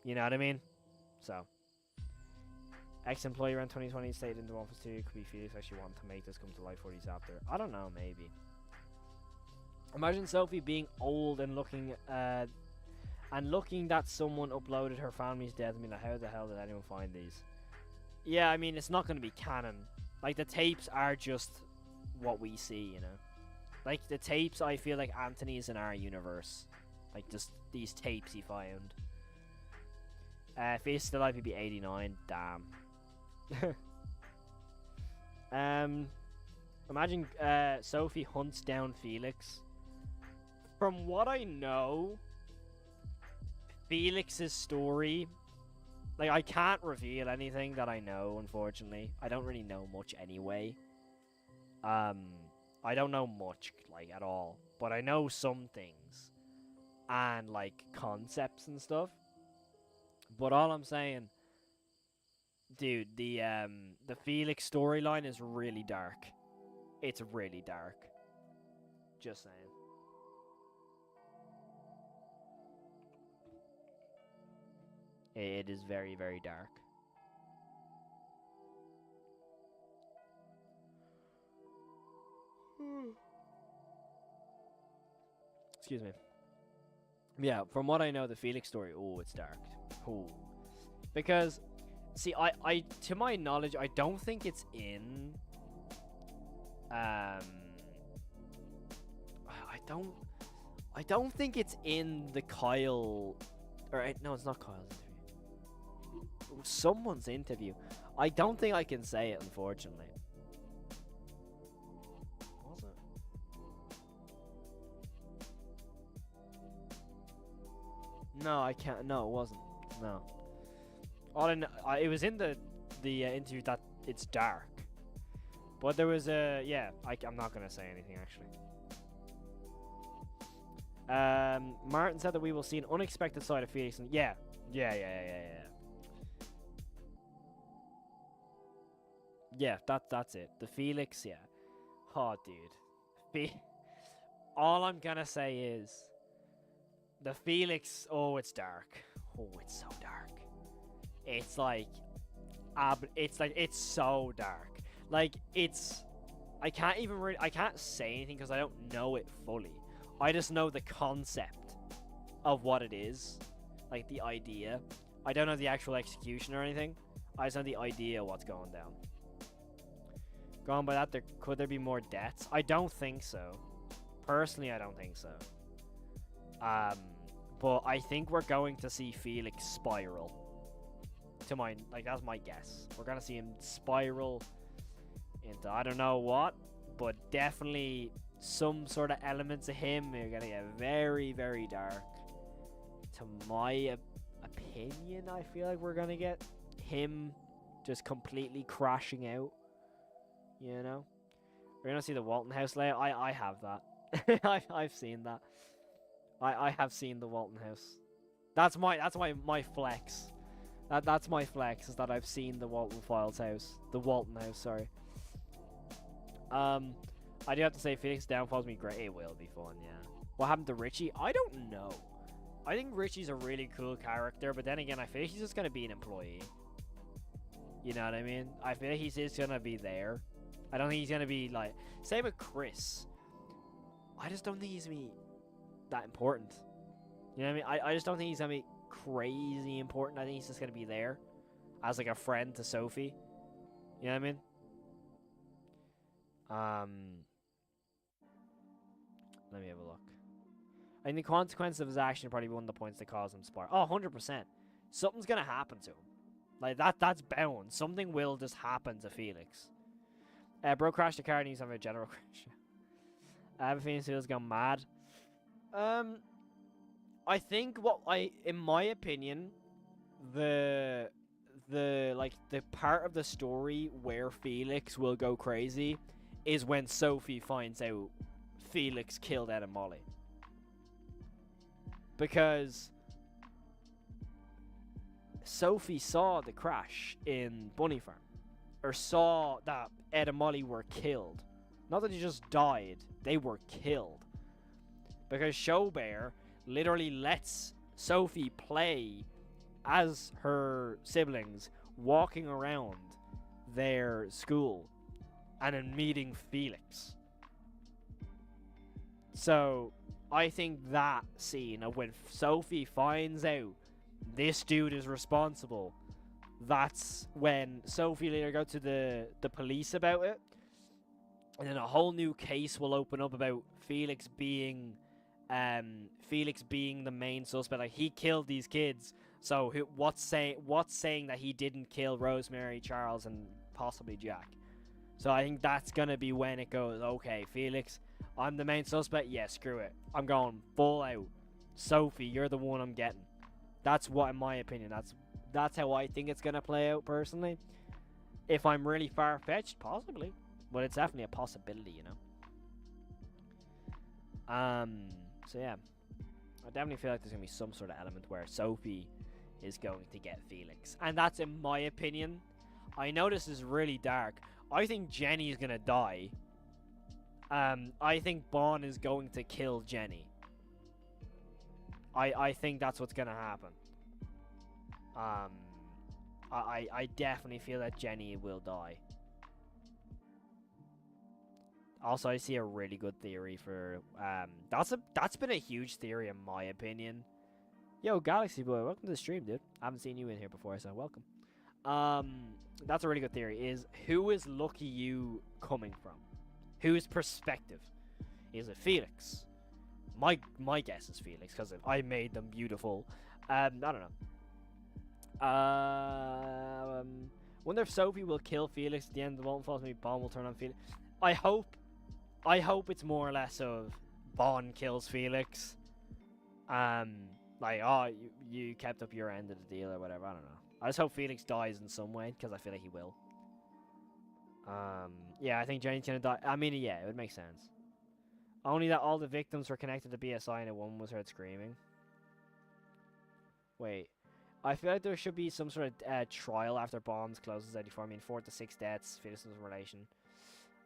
Speaker 1: You know what I mean? So... Ex-employee around 2020 stayed in the office too. Could be Felix actually wanting to make this come to life 40s after. I don't know, maybe. Imagine Sophie being old and looking that someone uploaded her family's death. I mean, like, how the hell did anyone find these? Yeah, I mean, it's not going to be canon. Like, the tapes are just what we see, you know? Like, the tapes, I feel like Anthony is in our universe. Like, just these tapes he found. If he's still alive, he'd be 89. Damn. Imagine Sophie hunts down Felix. From what I know, Felix's story, like, I can't reveal anything that I know, unfortunately. I don't really know much anyway. I don't know much, like, at all. But I know some things. And, like, concepts and stuff. But all I'm saying, dude, the Felix storyline is really dark. It's really dark. Just saying. It is very, very dark. Excuse me. Yeah, from what I know, the Felix story, oh, it's dark. Oh. Because, see, I to my knowledge, I don't think it's in, I don't think it's in the Kyle, or, no, it's not Kyle's interview. It was someone's interview. I don't think I can say it, unfortunately. Was it? No, I can't. No, it wasn't. No. All I know, it was in the interview that it's dark. But there was a... Yeah, I'm not going to say anything, actually. Martin said that we will see an unexpected side of Felix. And yeah. Yeah, that's it. The Felix, yeah. Oh, dude. All I'm going to say is... The Felix... Oh, it's dark. Oh, it's so dark. It's like... it's so dark. Like, it's... I can't even really... I can't say anything because I don't know it fully. I just know the concept of what it is. Like, the idea. I don't know the actual execution or anything. I just know the idea of what's going down. Going by that, could there be more deaths? I don't think so. Personally, I don't think so. But I think we're going to see Felix spiral. To my... Like, that's my guess. We're going to see him spiral into I don't know what, but definitely some sort of elements of him are gonna get very, very dark. To my opinion, I feel like we're gonna get him just completely crashing out. You know, we're gonna see the Walton house layout. I have that. I've seen that. I have seen the Walton house. That's my flex. That's my flex, is that I've seen the Walton Files house. The Walton house, sorry. I do have to say, Felix downfall's me great. It will be fun, yeah. What happened to Richie? I don't know. I think Richie's a really cool character, but then again, I feel like he's just gonna be an employee. You know what I mean? I feel like he's just gonna be there. I don't think he's gonna be like... Same with Chris. I just don't think he's gonna be that important. You know what I mean? I just don't think he's gonna be crazy important. I think he's just gonna be there as like a friend to Sophie. You know what I mean? Let me have a look. I think the consequence of his action probably be one of the points that caused him to spark. Oh, 100%. Something's gonna happen to him. Like, that's bound. Something will just happen to Felix. Bro crashed the car and he's having a general crash. I have a feeling Felix gone mad. I think in my opinion, the part of the story where Felix will go crazy is when Sophie finds out Felix killed Ed and Molly. Because Sophie saw the crash in Bunny Farm. Or saw that Ed and Molly were killed. Not that they just died, they were killed. Because Showbear literally lets Sophie play as her siblings walking around their school and then meeting Felix. So I think that scene of when Sophie finds out this dude is responsible, that's when Sophie later go to the police about it, and then a whole new case will open up about Felix being the main suspect. Like, he killed these kids, so what's saying that he didn't kill Rosemary, Charles, and possibly Jack? So I think that's gonna be when it goes, okay, Felix, I'm the main suspect. Yeah, screw it. I'm going full out. Sophie, you're the one I'm getting. That's what, in my opinion, that's how I think it's gonna play out personally. If I'm really far-fetched, possibly, but it's definitely a possibility, you know. So yeah, I definitely feel like there's gonna be some sort of element where Sophie is going to get Felix, and that's in my opinion. I know this is really dark. I think Jenny is gonna die. I think Bon is going to kill Jenny. I think that's what's gonna happen. I definitely feel that Jenny will die. Also, I see a really good theory for that's been a huge theory in my opinion. Yo, Galaxy Boy, welcome to the stream, dude. I haven't seen you in here before, so welcome. That's a really good theory. Is who is Lucky You coming from? Whose perspective? Is it Felix? My guess is Felix, because I made them beautiful. I don't know. Wonder if Sophie will kill Felix at the end of the Walton Falls. Maybe Bon will turn on Felix. I hope it's more or less of Bon kills Felix. Like, oh, you kept up your end of the deal or whatever. I don't know. I just hope Felix dies in some way, because I feel like he will. Yeah, I think Jenny's gonna die. I mean, yeah, it would make sense. Only that all the victims were connected to BSI and a woman was heard screaming. Wait. I feel like there should be some sort of trial after Bonds closes 84. I mean, 4 to 6 deaths, Felix's relation.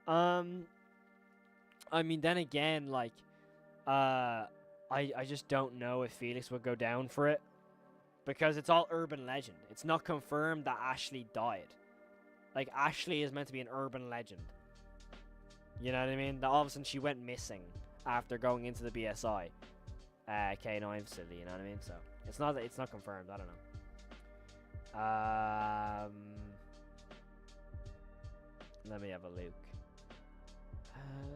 Speaker 1: I mean, then again, like, I just don't know if Felix would go down for it. Because it's all urban legend. It's not confirmed that Ashley died. Like, Ashley is meant to be an urban legend. You know what I mean? That all of a sudden she went missing after going into the BSI K9 facility, you know what I mean? So it's not confirmed. I don't know. Let me have a look.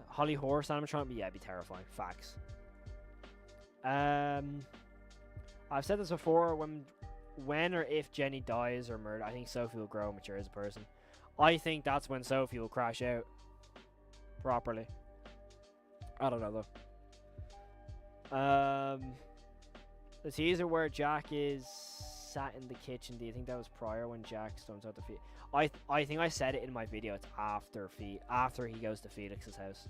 Speaker 1: Holly Horse animatronic, yeah, it'd be terrifying. Facts. I've said this before. When or if Jenny dies or murdered, I think Sophie will grow and mature as a person. I think that's when Sophie will crash out properly. I don't know though. The teaser where Jack is sat in the kitchen. Do you think that was prior when Jack storms out the field? I think I said it in my video. It's after he goes to Felix's house.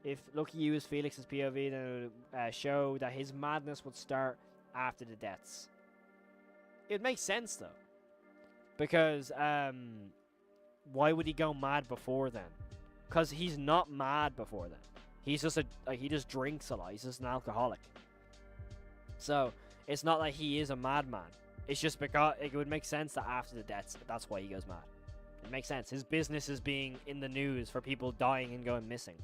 Speaker 1: If Lucky used Felix's POV, then it would show that his madness would start after the deaths. It makes sense though, because why would he go mad before then? Because he's not mad before then. He's just he just drinks a lot. He's just an alcoholic. So it's not like he is a madman. It's just because it would make sense that after the deaths, that's why he goes mad. It makes sense. His business is being in the news for people dying and going missing.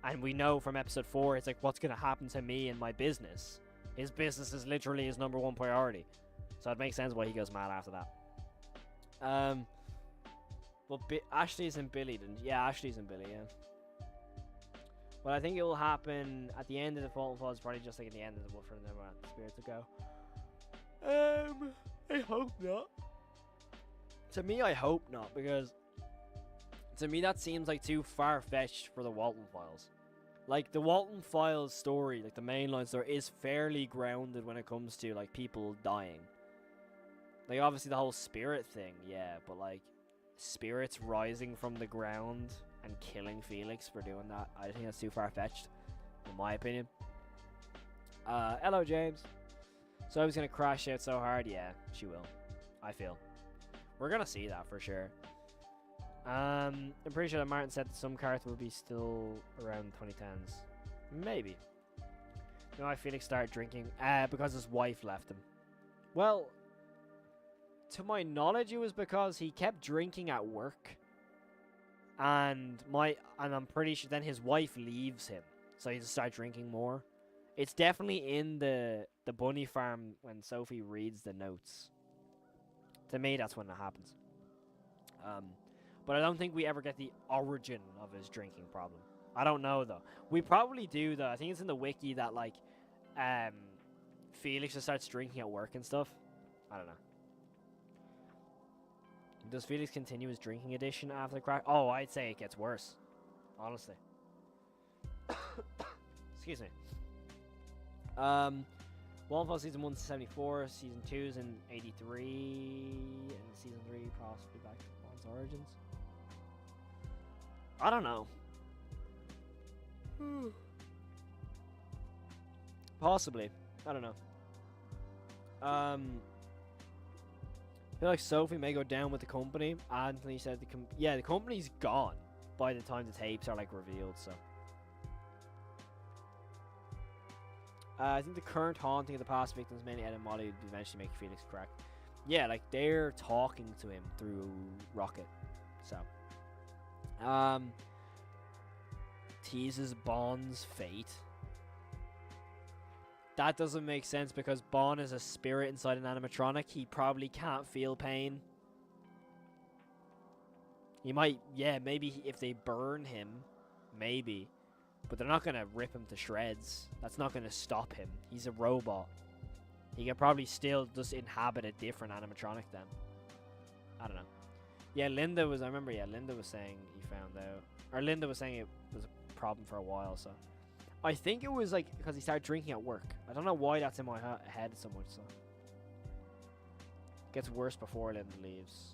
Speaker 1: And we know from episode 4, it's like, what's going to happen to me and my business? His business is literally his #1 priority. So it makes sense why he goes mad after that. Well, Ashley's and Billy didn't. Yeah, Ashley's and Billy, yeah. Well, I think it will happen at the end of the Walton Falls, probably just like at the end of the Wolford and then where the spirits will go. I hope not. To me, I hope not, because to me that seems like too far-fetched for the Walton Files. Like, the Walton Files story, like the mainline story, is fairly grounded when it comes to like people dying. Like, obviously the whole spirit thing, yeah, but like spirits rising from the ground and killing Felix for doing that, I think that's too far-fetched, in my opinion. Hello, James. So I was gonna crash out so hard, yeah, she will. I feel. We're gonna see that for sure. I'm pretty sure that Martin said that some cards will be still around 2010s. Maybe. You know why Felix started drinking? Because his wife left him. Well, to my knowledge, it was because he kept drinking at work. And I'm pretty sure then his wife leaves him. So he just started drinking more. It's definitely in the bunny farm when Sophie reads the notes. To me, that's when it happens. But I don't think we ever get the origin of his drinking problem. I don't know, though. We probably do, though. I think it's in the wiki that, like, Felix just starts drinking at work and stuff. I don't know. Does Felix continue his drinking addiction after the crash? Oh, I'd say it gets worse. Honestly. Excuse me. Walton Season 1's 74, Season 2's in 83, and Season 3 possibly back to Bond's origins. I don't know. Possibly. I don't know. I feel like Sophie may go down with the company. Anthony said the company's gone by the time the tapes are like revealed, so. I think the current haunting of the past victims, mainly Ed and Molly, would eventually make Felix crack. Yeah, like they're talking to him through Rocket. So, teases Bond's fate. That doesn't make sense because Bond is a spirit inside an animatronic. He probably can't feel pain. He might, yeah, maybe if they burn him, maybe. But they're not going to rip him to shreds. That's not going to stop him. He's a robot. He can probably still just inhabit a different animatronic then. I don't know. Yeah, Linda was saying he found out. Or Linda was saying it was a problem for a while, so. I think it was like because he started drinking at work. I don't know why that's in my head so much, so. It gets worse before Linda leaves.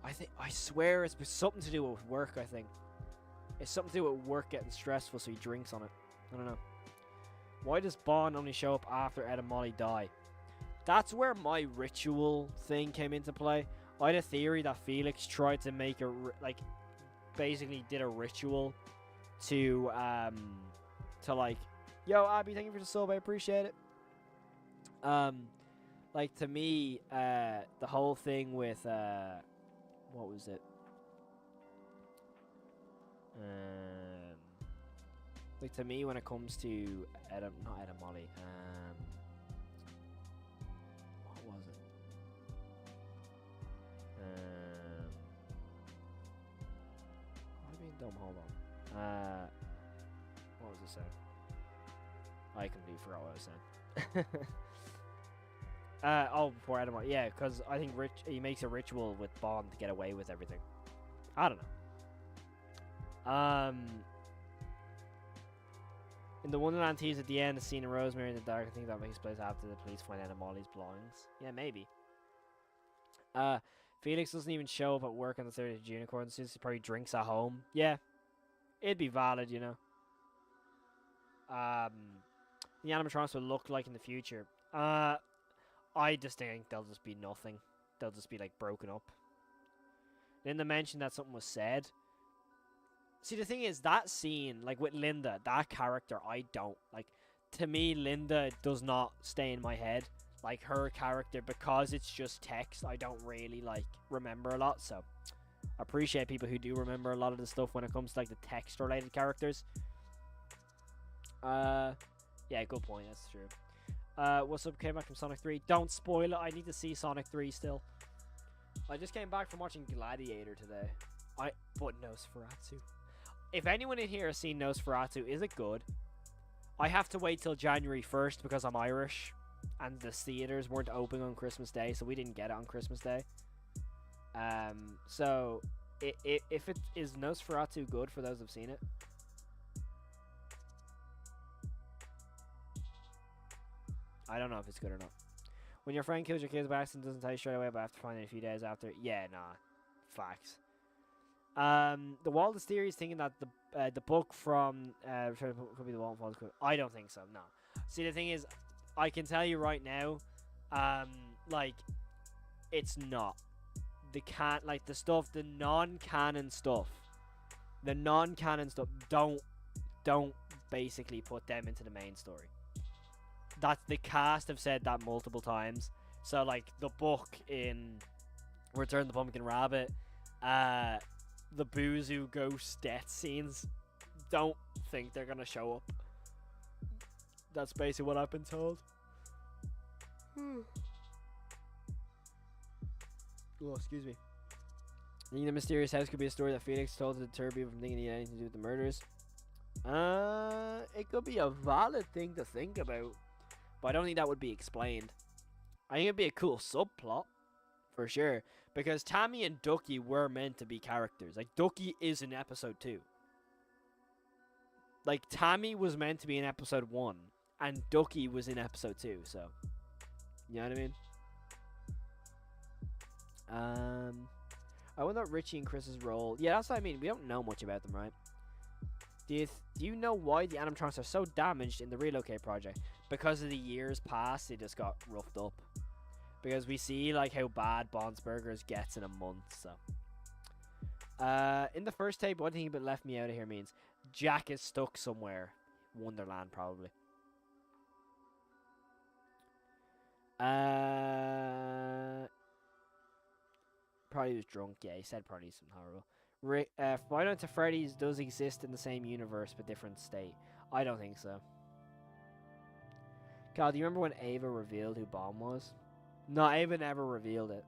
Speaker 1: I swear it's something to do with work, I think. It's something to do with work getting stressful, so he drinks on it. I don't know. Why does Bond only show up after Ed and Molly die? That's where my ritual thing came into play. I had a theory that Felix tried to make basically did a ritual to like, yo, Abby, thank you for the sub, I appreciate it. Like, to me, the whole thing with, what was it? Like, to me, when it comes to not Ed and Molly, what was it? Am I being dumb? Hold on. What was I saying? I completely forgot what I was saying. Oh, before Animatronic. Yeah, because I think he makes a ritual with Bond to get away with everything. I don't know. In the Wonderland tease at the end, the scene of Rosemary in the dark, I think that makes place after the police find out Molly's belongings. Yeah, maybe. Felix doesn't even show up at work on the 30th of June, according to he probably drinks at home. Yeah, it'd be valid, you know. The animatronics will look like in the future. I just think they'll just be nothing. They'll just be like broken up. Then they mentioned that something was said. See, the thing is, that scene, like with Linda, that character, I don't like. To me, Linda does not stay in my head. Like her character, because it's just text, I don't really like remember a lot. So I appreciate people who do remember a lot of the stuff when it comes to like the text related characters. Yeah, good point, that's true. What's up, came back from Sonic 3. Don't spoil it, I need to see Sonic 3 still. I just came back from watching Gladiator today. But Nosferatu. If anyone in here has seen Nosferatu, is it good? I have to wait till January 1st because I'm Irish. And the theaters weren't open on Christmas Day, so we didn't get it on Christmas Day. So, if it is Nosferatu good for those who've seen it? I don't know if it's good or not. When your friend kills your kids by accident, doesn't tell you straight away, but after finding it a few days after. Yeah, nah. Facts. The Walton theory is thinking that the book from could be the Walton Falls. I don't think so. No. See, the thing is, I can tell you right now, like, it's not. The stuff, the non-canon stuff, don't basically put them into the main story. That's the cast have said that multiple times. So like the book in Return of the Pumpkin Rabbit, the Boozoo ghost death scenes, don't think they're gonna show up. That's basically what I've been told. Oh, excuse me. I think the mysterious house could be a story that Felix told to deter people from thinking he had anything to do with the murders. It could be a valid thing to think about, but I don't think that would be explained. I think it'd be a cool subplot, for sure, because Tammy and Ducky were meant to be characters. Like, Ducky is in episode 2. Like, Tammy was meant to be in episode 1, and Ducky was in episode 2, so, you know what I mean? I wonder what Richie and Chris's role. Yeah, that's what I mean. We don't know much about them, right? Do you know why the animatronics are so damaged in the Relocate project? Because of the years past, they just got roughed up. Because we see like how bad Bond's Burgers gets in a month. So, in the first tape, one thing about left me out of here means Jack is stuck somewhere, Wonderland probably. Probably was drunk. Yeah, he said probably something horrible. Five Nights at Freddy's does exist in the same universe but different state. I don't think so. God, do you remember when Ava revealed who Bond was? No, Ava never revealed it.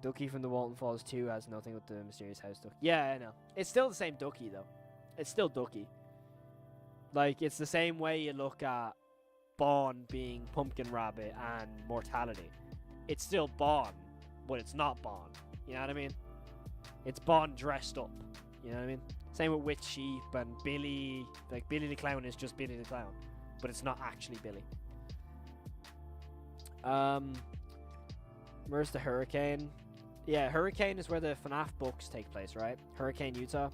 Speaker 1: Ducky from the Walton Falls 2 has nothing with the mysterious house Ducky. Yeah, I know. It's still the same Ducky though. It's still Ducky. Like, it's the same way you look at Bond being Pumpkin Rabbit and Mortality. It's still Bond, but it's not Bond. You know what I mean? It's Bond dressed up. You know what I mean? Same with Witch Sheep and Billy. Like, Billy the Clown is just Billy the Clown, but it's not actually Billy. Where's the Hurricane? Yeah, Hurricane is where the FNAF books take place, right? Hurricane, Utah.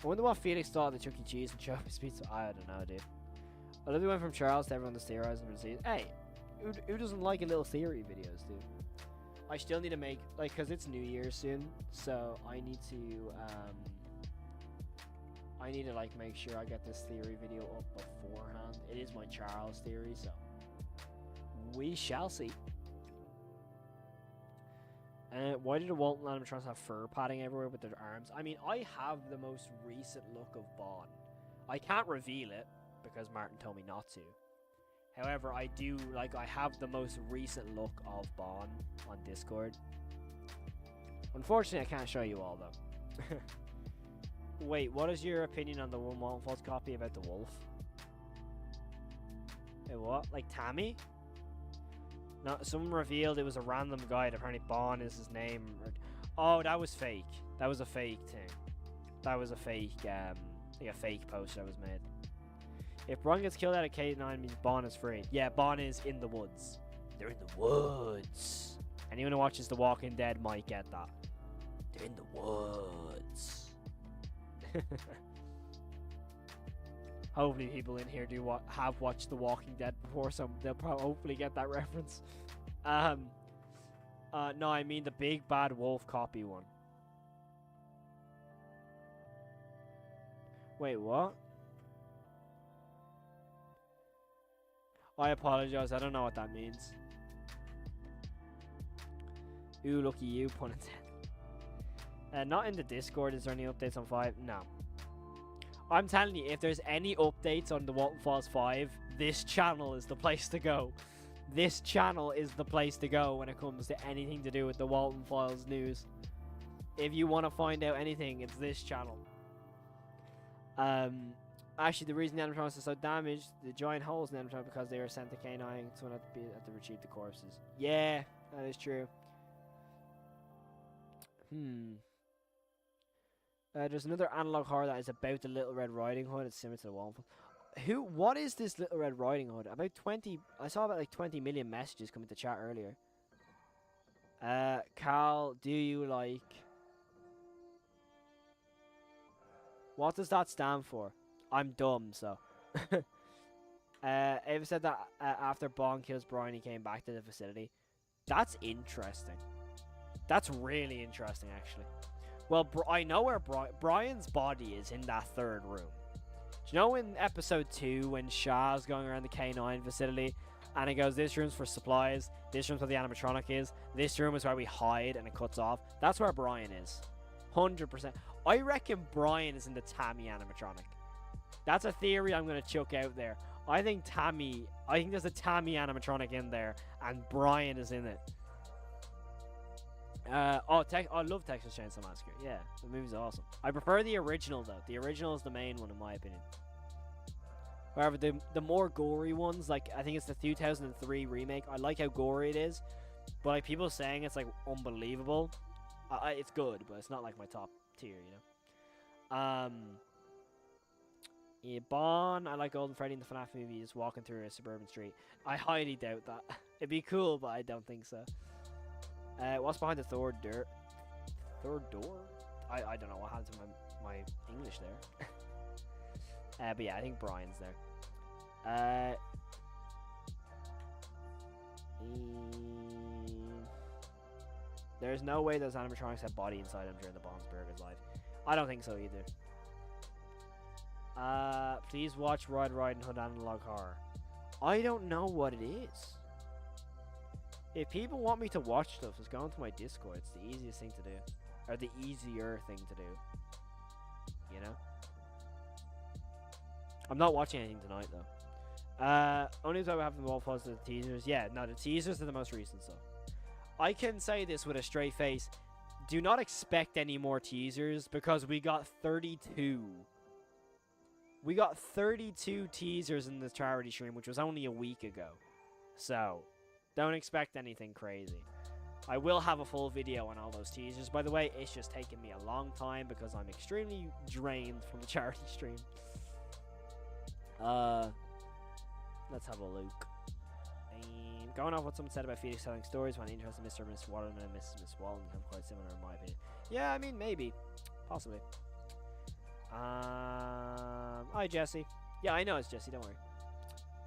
Speaker 1: I wonder what Felix thought of the Chuck E. Cheese and Chubby's Pizza. I don't know, dude. I love the one from Charles to everyone that's theorizing and sees. Hey, who doesn't like a little theory videos, dude? I still need to make, like, because it's New Year's soon, so I need to, like, make sure I get this theory video up beforehand. It is my Charles theory, so we shall see. Why did the Walton animatronics have fur padding everywhere with their arms? I mean, I have the most recent look of Bond. I can't reveal it, because Martin told me not to. However, I do, like, I have the most recent look of Bond on Discord. Unfortunately, I can't show you all, though. Wait, what is your opinion on the One Walton Falls copy about the wolf? Wait, what? Like Tammy? No, someone revealed it was a random guy. Apparently Bon is his name. Oh, that was fake. That was a fake thing. That was a fake, like a fake post that was made. If Brian gets killed out of K9 means Bon is free. Yeah, Bon is in the woods. They're in the woods. Anyone who watches The Walking Dead might get that. They're in the woods. Hopefully people in here have watched The Walking Dead before, so they'll probably hopefully get that reference. No, I mean the big bad wolf copy one. Wait, what? I apologize, I don't know what that means. Ooh, lucky you, pun intended. Not in the Discord, is there any updates on 5? No. I'm telling you, if there's any updates on the Walton Files 5, this channel is the place to go. This channel is the place to go when it comes to anything to do with the Walton Files news. If you want to find out anything, it's this channel. Actually, the reason the animatronics are so damaged, the giant holes in the animatronics, because they were sent to K9, someone had to retrieve the corpses. Yeah, that is true. There's another analog horror that is about the Little Red Riding Hood. It's similar to the Walton. What is this Little Red Riding Hood? I saw about like 20 million messages coming to chat earlier. Cal, do you like... What does that stand for? I'm dumb, so. Ava said that after Bond kills Brian, he came back to the facility. That's interesting. That's really interesting, actually. Well, I know where Brian's body is in that third room. Do you know in episode 2 when Shah's going around the K9 facility and it goes, this room's for supplies, this room's where the animatronic is, this room is where we hide, and it cuts off? That's where Brian is. 100%. I reckon Brian is in the Tammy animatronic. That's a theory I'm going to chuck out there. I think there's a Tammy animatronic in there and Brian is in it. I love Texas Chainsaw Massacre. Yeah, the movie's awesome. I prefer the original though. The original is the main one in my opinion. However, the more gory ones, like I think it's the 2003 remake. I like how gory it is, but like people saying it's like unbelievable. It's good, but it's not like my top tier, you know. Yeah, Bon. I like Golden Freddy in the FNAF movie, just walking through a suburban street. I highly doubt that. It'd be cool, but I don't think so. What's behind the third door? I don't know what happened to my English there. But yeah, I think Brian's there. There's no way those animatronics have body inside them during the Bond's Burger's life. I don't think so either. Please watch Red Riding Hood Analog Horror. I don't know what it is. If people want me to watch stuff, just go into my Discord. It's the easiest thing to do. Or the easier thing to do. You know? I'm not watching anything tonight, though. Only time I have the wall falls to the teasers. Yeah, no, the teasers are the most recent stuff. I can say this with a straight face. Do not expect any more teasers, because we got 32. We got 32 teasers in the charity stream, which was only a week ago. So... don't expect anything crazy. I will have a full video on all those teasers. By the way, it's just taken me a long time because I'm extremely drained from the charity stream. Let's have a look. Going off what someone said about Felix telling stories, when interested in Mr. and Miss Walton and Mrs. Miss Walton have quite similar in my opinion. Yeah, I mean, maybe. Possibly. Hi, Jesse. Yeah, I know it's Jesse, don't worry.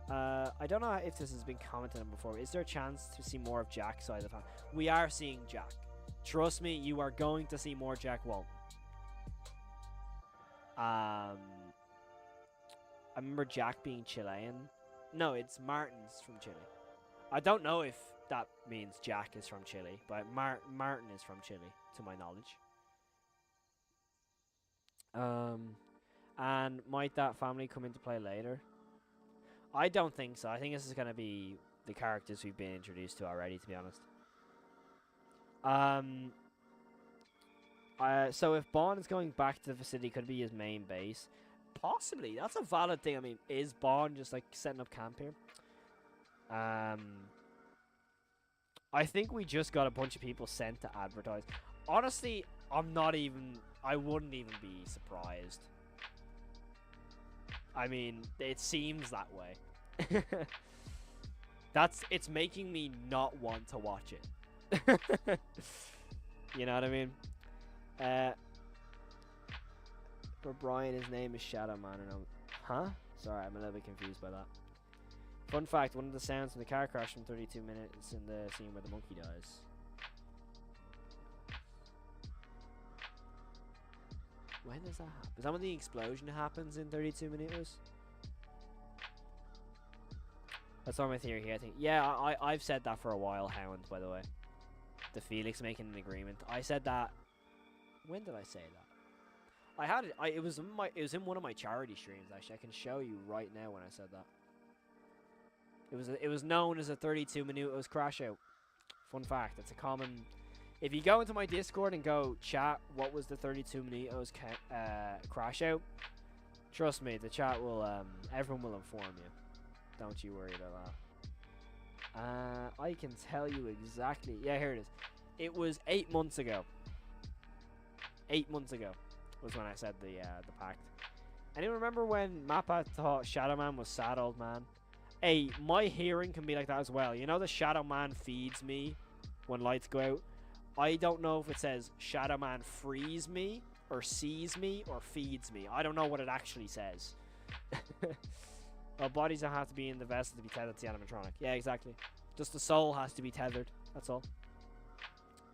Speaker 1: I don't know if this has been commented on before. Is there a chance to see more of Jack's side of the family? We are seeing Jack. Trust me, you are going to see more Jack Walton. I remember Jack being Chilean. No, it's Martin's from Chile. I don't know if that means Jack is from Chile, but Martin is from Chile, to my knowledge. And might that family come into play later? I don't think so. I think this is going to be the characters we've been introduced to already, to be honest. So if Bond is going back to the facility, could it be his main base? Possibly. That's a valid thing. I mean, is Bond just like setting up camp here? I think we just got a bunch of people sent to advertise. Honestly, I wouldn't even be surprised. I mean, it seems that way. It's making me not want to watch it. You know what I mean? For Brian, his name is Shadow Man. Huh? Sorry, I'm a little bit confused by that. Fun fact, one of the sounds from the car crash from 32 minutes in the scene where the monkey dies. When does that happen? Is that when the explosion happens in 32 minutes? That's not my theory here, I think. Yeah, I've said that for a while, Hound, by the way. The Felix making an agreement. I said that... When did I say that? I had it... it was in one of my charity streams, actually. I can show you right now when I said that. It was known as a 32 minutos crash out. Fun fact, it's a common... If you go into my Discord and go chat what was the 32 minutos crash out, trust me, the chat will everyone will inform you. Don't you worry about that. I can tell you exactly. Yeah, here it is. It was 8 months ago. 8 months ago was when I said the pact. Anyone remember when Mappa thought Shadow Man was sad old man? Hey, my hearing can be like that as well. You know the Shadow Man feeds me when lights go out? I don't know if it says Shadow Man frees me, or sees me, or feeds me. I don't know what it actually says. Well, bodies don't have to be in the vessel to be tethered to the animatronic. Yeah, exactly. Just the soul has to be tethered. That's all.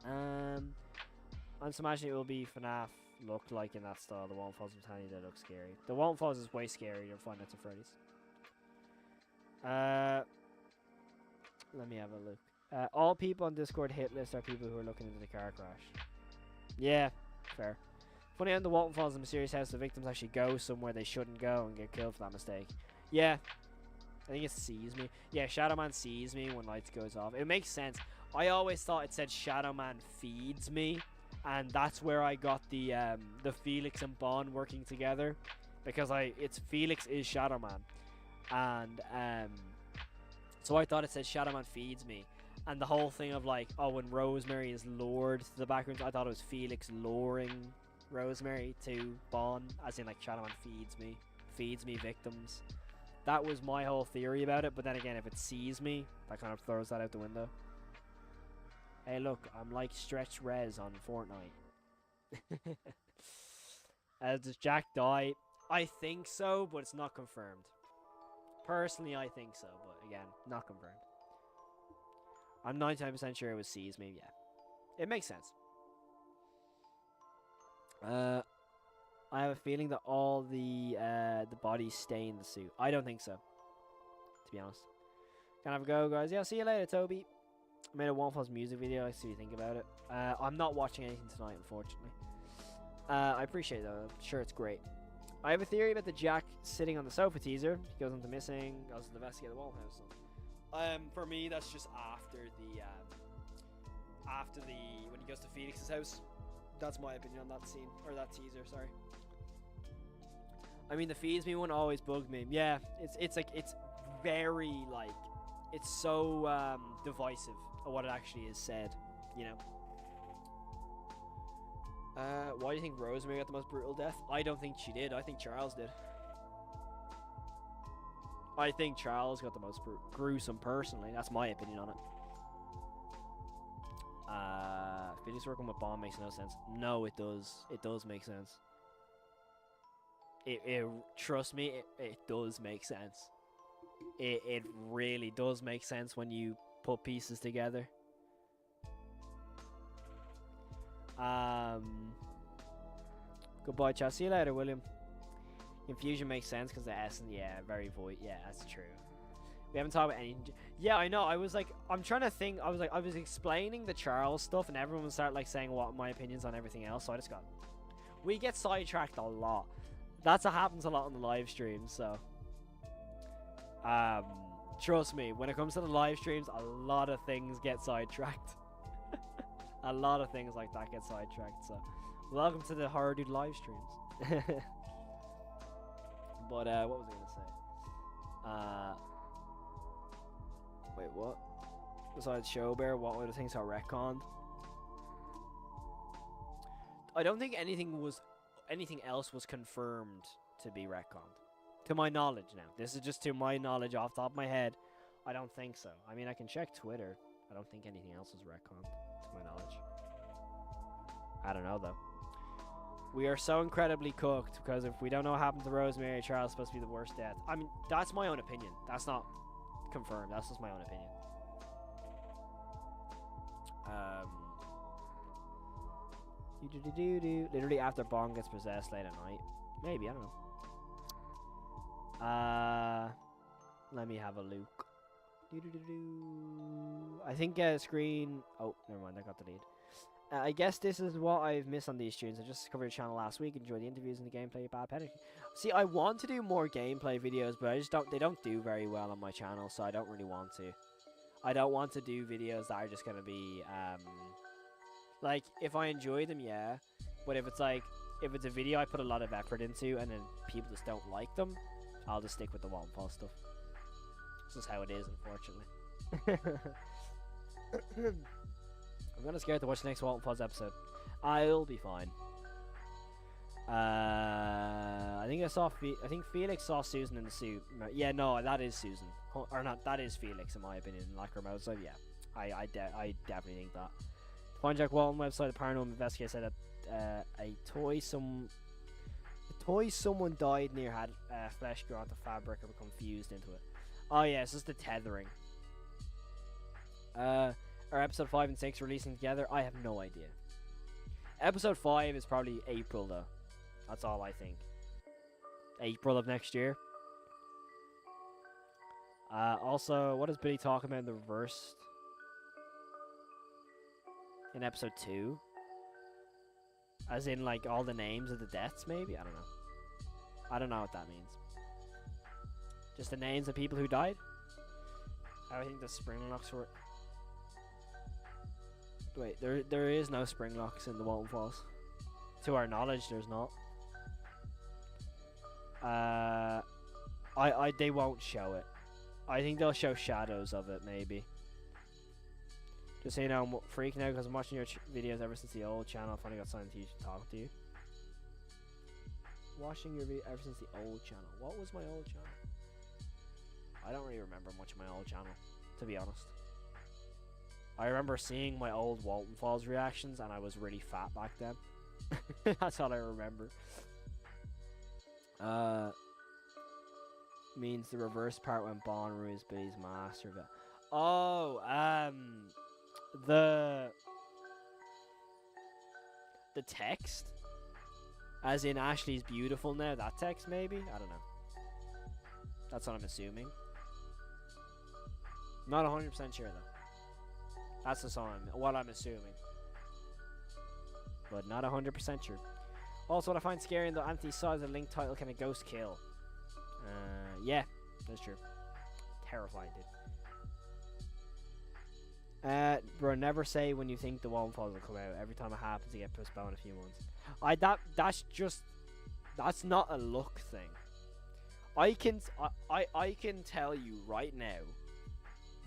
Speaker 1: I'm just imagining it will be FNAF look like in that style. The Walton Falls of Tiny, they look scary. The Walton Falls is way scarier than Five Nights at Freddy's. Let me have a look. All people on Discord hit list are people who are looking into the car crash. Yeah, fair. Funny, on the Walton Falls, the mysterious house, the victims actually go somewhere they shouldn't go and get killed for that mistake. Yeah, I think it sees me. Yeah, Shadow Man sees me when lights goes off. It makes sense. I always thought it said Shadow Man feeds me, and that's where I got the Felix and Bond working together, because Felix is Shadow Man, and so I thought it said Shadow Man feeds me. And the whole thing of like, oh, when Rosemary is lured to the background, I thought it was Felix luring Rosemary to Bond, as in like Shadow Man feeds me victims. That was my whole theory about it, but then again, if it sees me, that kind of throws that out the window. Hey look, I'm like Stretch Rez on Fortnite. Does Jack die? I think so, but it's not confirmed. Personally, I think so, but again, not confirmed. I'm 99% sure it was sees me, yeah. It makes sense. I have a feeling that all the bodies stay in the suit. I don't think so, to be honest. Can I have a go, guys? Yeah, see you later, Toby. I made a Walton Falls music video. Let's see what you think about it. I'm not watching anything tonight, unfortunately. I appreciate it, though. I'm sure it's great. I have a theory about the Jack sitting on the sofa teaser. He goes into missing, goes to investigate the Walton house. So. For me, that's just after when he goes to Felix's house. That's my opinion on that scene, or that teaser, sorry. I mean, the feeds me one always bugged me. Yeah, it's like, it's very, like, it's so divisive of what it actually is said, you know. Why do you think Rosemary got the most brutal death? I don't think she did. I think Charles did. I think Charles got the most gruesome, personally. That's my opinion on it. Felix working with Bond makes no sense. No, it does. It does make sense. Trust me, it does make sense. It really does make sense when you put pieces together. Goodbye, chat. See you later, William. Confusion makes sense because the S and yeah, very void. Yeah, that's true. We haven't talked about any. Yeah, I know. I was like, I'm trying to think. I was explaining the Charles stuff, and everyone would start like saying what my opinions on everything else. So I just got. We get sidetracked a lot. That's what happens a lot on the live streams. So, trust me, when it comes to the live streams, a lot of things get sidetracked. A lot of things like that get sidetracked. So, welcome to the Horror Dude live streams. But what was I gonna say? Wait, what? Besides Showbear, what other things are retconned? I don't think anything else was confirmed to be retconned. To my knowledge now. This is just to my knowledge off the top of my head. I don't think so. I mean, I can check Twitter. I don't think anything else was retconned, to my knowledge. I don't know, though. We are so incredibly cooked, because if we don't know what happened to Rosemary, Charles is supposed to be the worst death. I mean, that's my own opinion. That's not confirmed. That's just my own opinion. Literally after Bond gets possessed late at night. Maybe, I don't know. Let me have a look. I think screen... Oh, never mind, I got deleted. I guess this is what I've missed on these streams. I just discovered the channel last week. Enjoy the interviews and the gameplay. Bad pedigree. See, I want to do more gameplay videos, but I just don't. They don't do very well on my channel, so I don't really want to. I don't want to do videos that are just gonna be like, if I enjoy them, yeah. But if it's a video I put a lot of effort into and then people just don't like them, I'll just stick with the Walton Falls stuff. This is how it is, unfortunately. I'm kind of scared to watch the next Walton Falls episode. I'll be fine. I think I think Felix saw Susan in the suit. Yeah, no, that is Susan. Or not, that is Felix in my opinion. Like her mode, so yeah. I definitely think that. The Find Jack Walton website, the Paranormal Investigator said that a toy someone died near had flesh grow onto fabric or become fused into it. Oh yeah, it's just the tethering. Are episode 5 and 6 releasing together? I have no idea. Episode 5 is probably April though. That's all I think. April of next year. Also, what is Billy talking about in the reverse? In episode 2? As in, like, all the names of the deaths, maybe? I don't know. I don't know what that means. Just the names of people who died? How I think the spring locks work. Wait, there is no spring locks in the Walton Falls. To our knowledge, there's not. They won't show it. I think they'll show shadows of it, maybe. Just so you know, I'm freaking out because I'm watching your videos ever since the old channel. I finally got signed to you to talk to you. Watching your video ever since the old channel. What was my old channel? I don't really remember much of my old channel, to be honest. I remember seeing my old Walton Falls reactions, and I was really fat back then. That's all I remember. Means the reverse part when Bond ruins Billy's master. Oh, the text, as in Ashley's beautiful now. That text, maybe. I don't know. That's what I'm assuming. Not 100% sure though. That's the song. What I'm assuming, but not 100% sure. Also, what I find scary in the Anthony saw the link title, can a ghost kill? Yeah, that's true. Terrifying, dude. Bro, never say when you think the Walton Falls will come out. Every time it happens, you get postponed a few months. That's not a luck thing. I can tell you right now,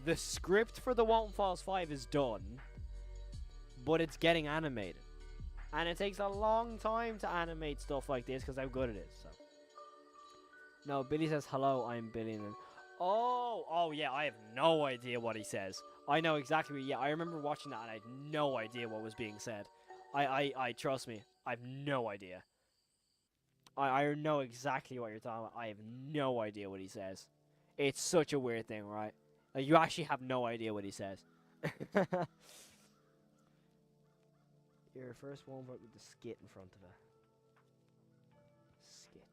Speaker 1: the script for the Walton Falls 5 is done, but it's getting animated. And it takes a long time to animate stuff like this because how good it is. So. No, Billy says, hello, I'm Billy. And oh, yeah, I have no idea what he says. I know exactly what, yeah, I remember watching that and I had no idea what was being said. I trust me, I have no idea. I know exactly what you're talking about. I have no idea what he says. It's such a weird thing, right? Like, you actually have no idea what he says. Your first one with the skit in front of it. Skit.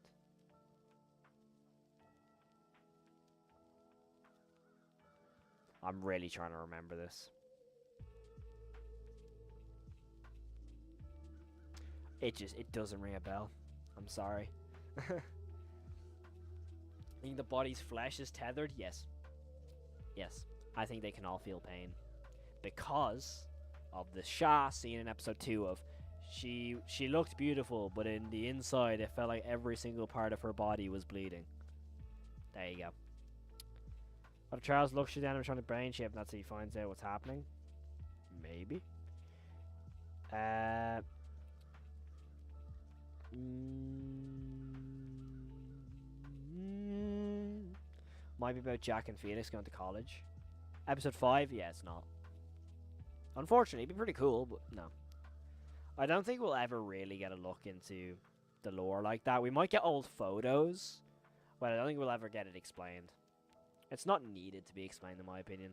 Speaker 1: I'm really trying to remember this. It doesn't ring a bell. I'm sorry. I think the body's flesh is tethered? Yes. Yes. I think they can all feel pain. Because of the Shah scene in episode 2 of she looked beautiful, but in the inside it felt like every single part of her body was bleeding. There you go. But if Charles looks through the animatronic brain chip, and that's how he finds out what's happening. Maybe. Might be about Jack and Felix going to college. Episode 5? Yeah, it's not. Unfortunately, it'd be pretty cool, but no. I don't think we'll ever really get a look into the lore like that. We might get old photos, but I don't think we'll ever get it explained. It's not needed to be explained, in my opinion.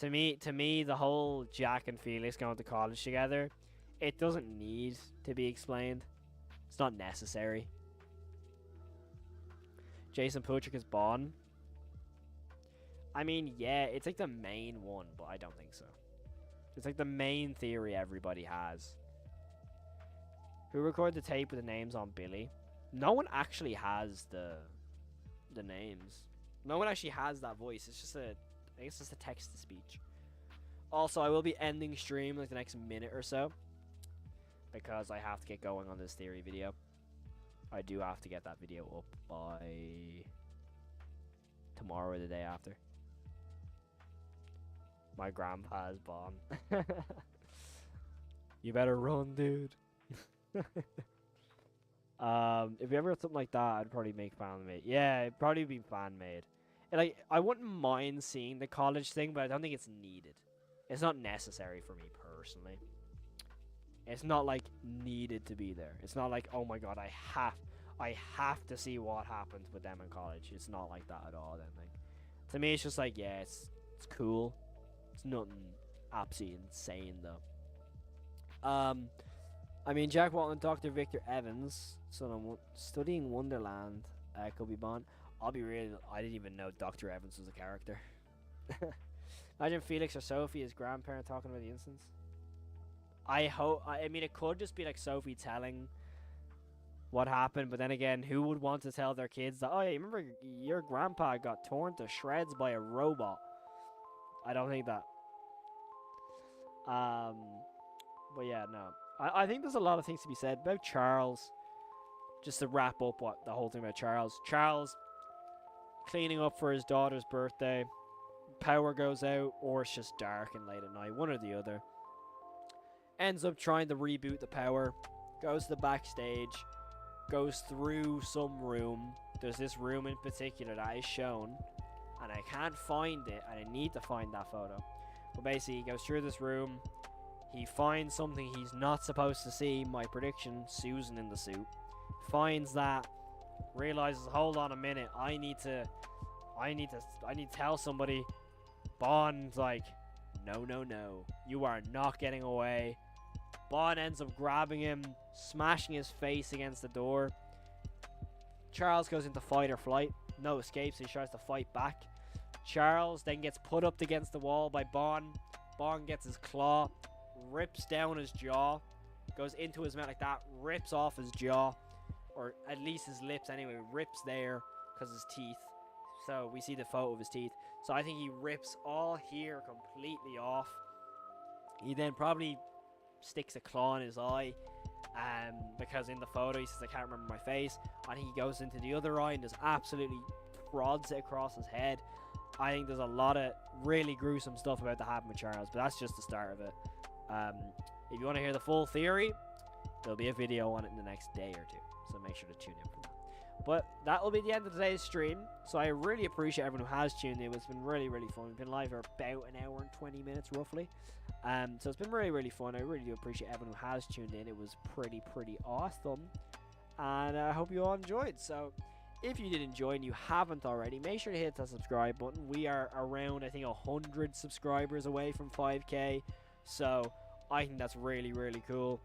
Speaker 1: To me, the whole Jack and Felix going to college together, it doesn't need to be explained. It's not necessary. Jason Patrick is Bond. I mean, yeah, it's like the main one, but I don't think so. It's like the main theory everybody has. Who recorded the tape with the names on Billy? No one actually has the names. No one actually has that voice. It's just I think it's just a text to speech. Also, I will be ending stream like the next minute or so, because I have to get going on this theory video. I do have to get that video up by tomorrow or the day after. My grandpa's bomb. You better run, dude. If we ever had something like that, I'd probably make fan made. Yeah, it'd probably be fan made. Like, I wouldn't mind seeing the college thing, but I don't think it's needed. It's not necessary for me personally. It's not like needed to be there. It's not like, oh my god, I have to see what happens with them in college. It's not like that at all. Then, like, to me, it's just like, yeah, it's cool. It's nothing absolutely insane though. I mean, Jack Walton and Dr. Victor Evans, studying Wonderland, could be Bond. I'll be real, I didn't even know Dr. Evans was a character. Imagine Felix or Sophie as grandparent talking about the instance. I mean, it could just be like Sophie telling what happened, but then again, who would want to tell their kids that, oh yeah, remember your grandpa got torn to shreds by a robot? I don't think that. But yeah, no. I think there's a lot of things to be said about Charles. Just to wrap up what the whole thing about Charles. Charles cleaning up for his daughter's birthday. Power goes out, or it's just dark and late at night. One or the other. Ends up trying to reboot the power. Goes to the backstage. Goes through some room. There's this room in particular that is shown. And I can't find it. And I need to find that photo. But basically, he goes through this room. He finds something he's not supposed to see. My prediction, Susan in the suit. Finds that. Realizes, hold on a minute. I need to tell somebody. Bond's like, no. You are not getting away. Bond ends up grabbing him, smashing his face against the door. Charles goes into fight or flight. No escapes. He tries to fight back. Charles then gets put up against the wall by Bond. Bond gets his claw, rips down his jaw, goes into his mouth like that, rips off his jaw, or at least his lips anyway, rips there because his teeth. So we see the photo of his teeth. So I think he rips all here completely off. He then probably sticks a claw in his eye, because in the photo he says, I can't remember my face, and he goes into the other eye and just absolutely prods it across his head. I think there's a lot of really gruesome stuff about to happen with Charles, but that's just the start of it. If you want to hear the full theory, there'll be a video on it in the next day or two, so make sure to tune in for that. But that will be the end of today's stream, so I really appreciate everyone who has tuned in. It's been really, really fun. We've been live for about an hour and 20 minutes, roughly. So it's been really, really fun. I really do appreciate everyone who has tuned in. It was pretty awesome, and I hope you all enjoyed. So if you did enjoy and you haven't already, make sure to hit that subscribe button. We are around, I think, 100 subscribers away from 5k, so I think that's really, really cool.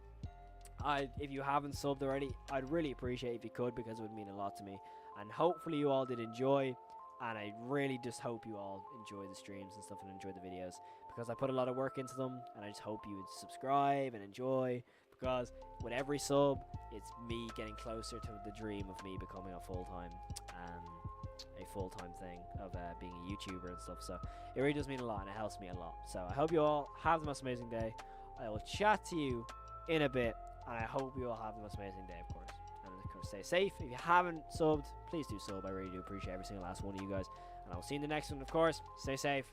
Speaker 1: If you haven't subbed already, I'd really appreciate if you could, because it would mean a lot to me. And hopefully you all did enjoy, and I really just hope you all enjoy the streams and stuff and enjoy the videos, because I put a lot of work into them, and I just hope you would subscribe and enjoy, because with every sub, it's me getting closer to the dream of me becoming a full-time thing of being a YouTuber and stuff. So it really does mean a lot, and it helps me a lot. So I hope you all have the most amazing day. I will chat to you in a bit, and I hope you all have the most amazing day, of course. And of course, stay safe. If you haven't subbed, please do sub. I really do appreciate every single last one of you guys. And I'll see you in the next one, of course. Stay safe.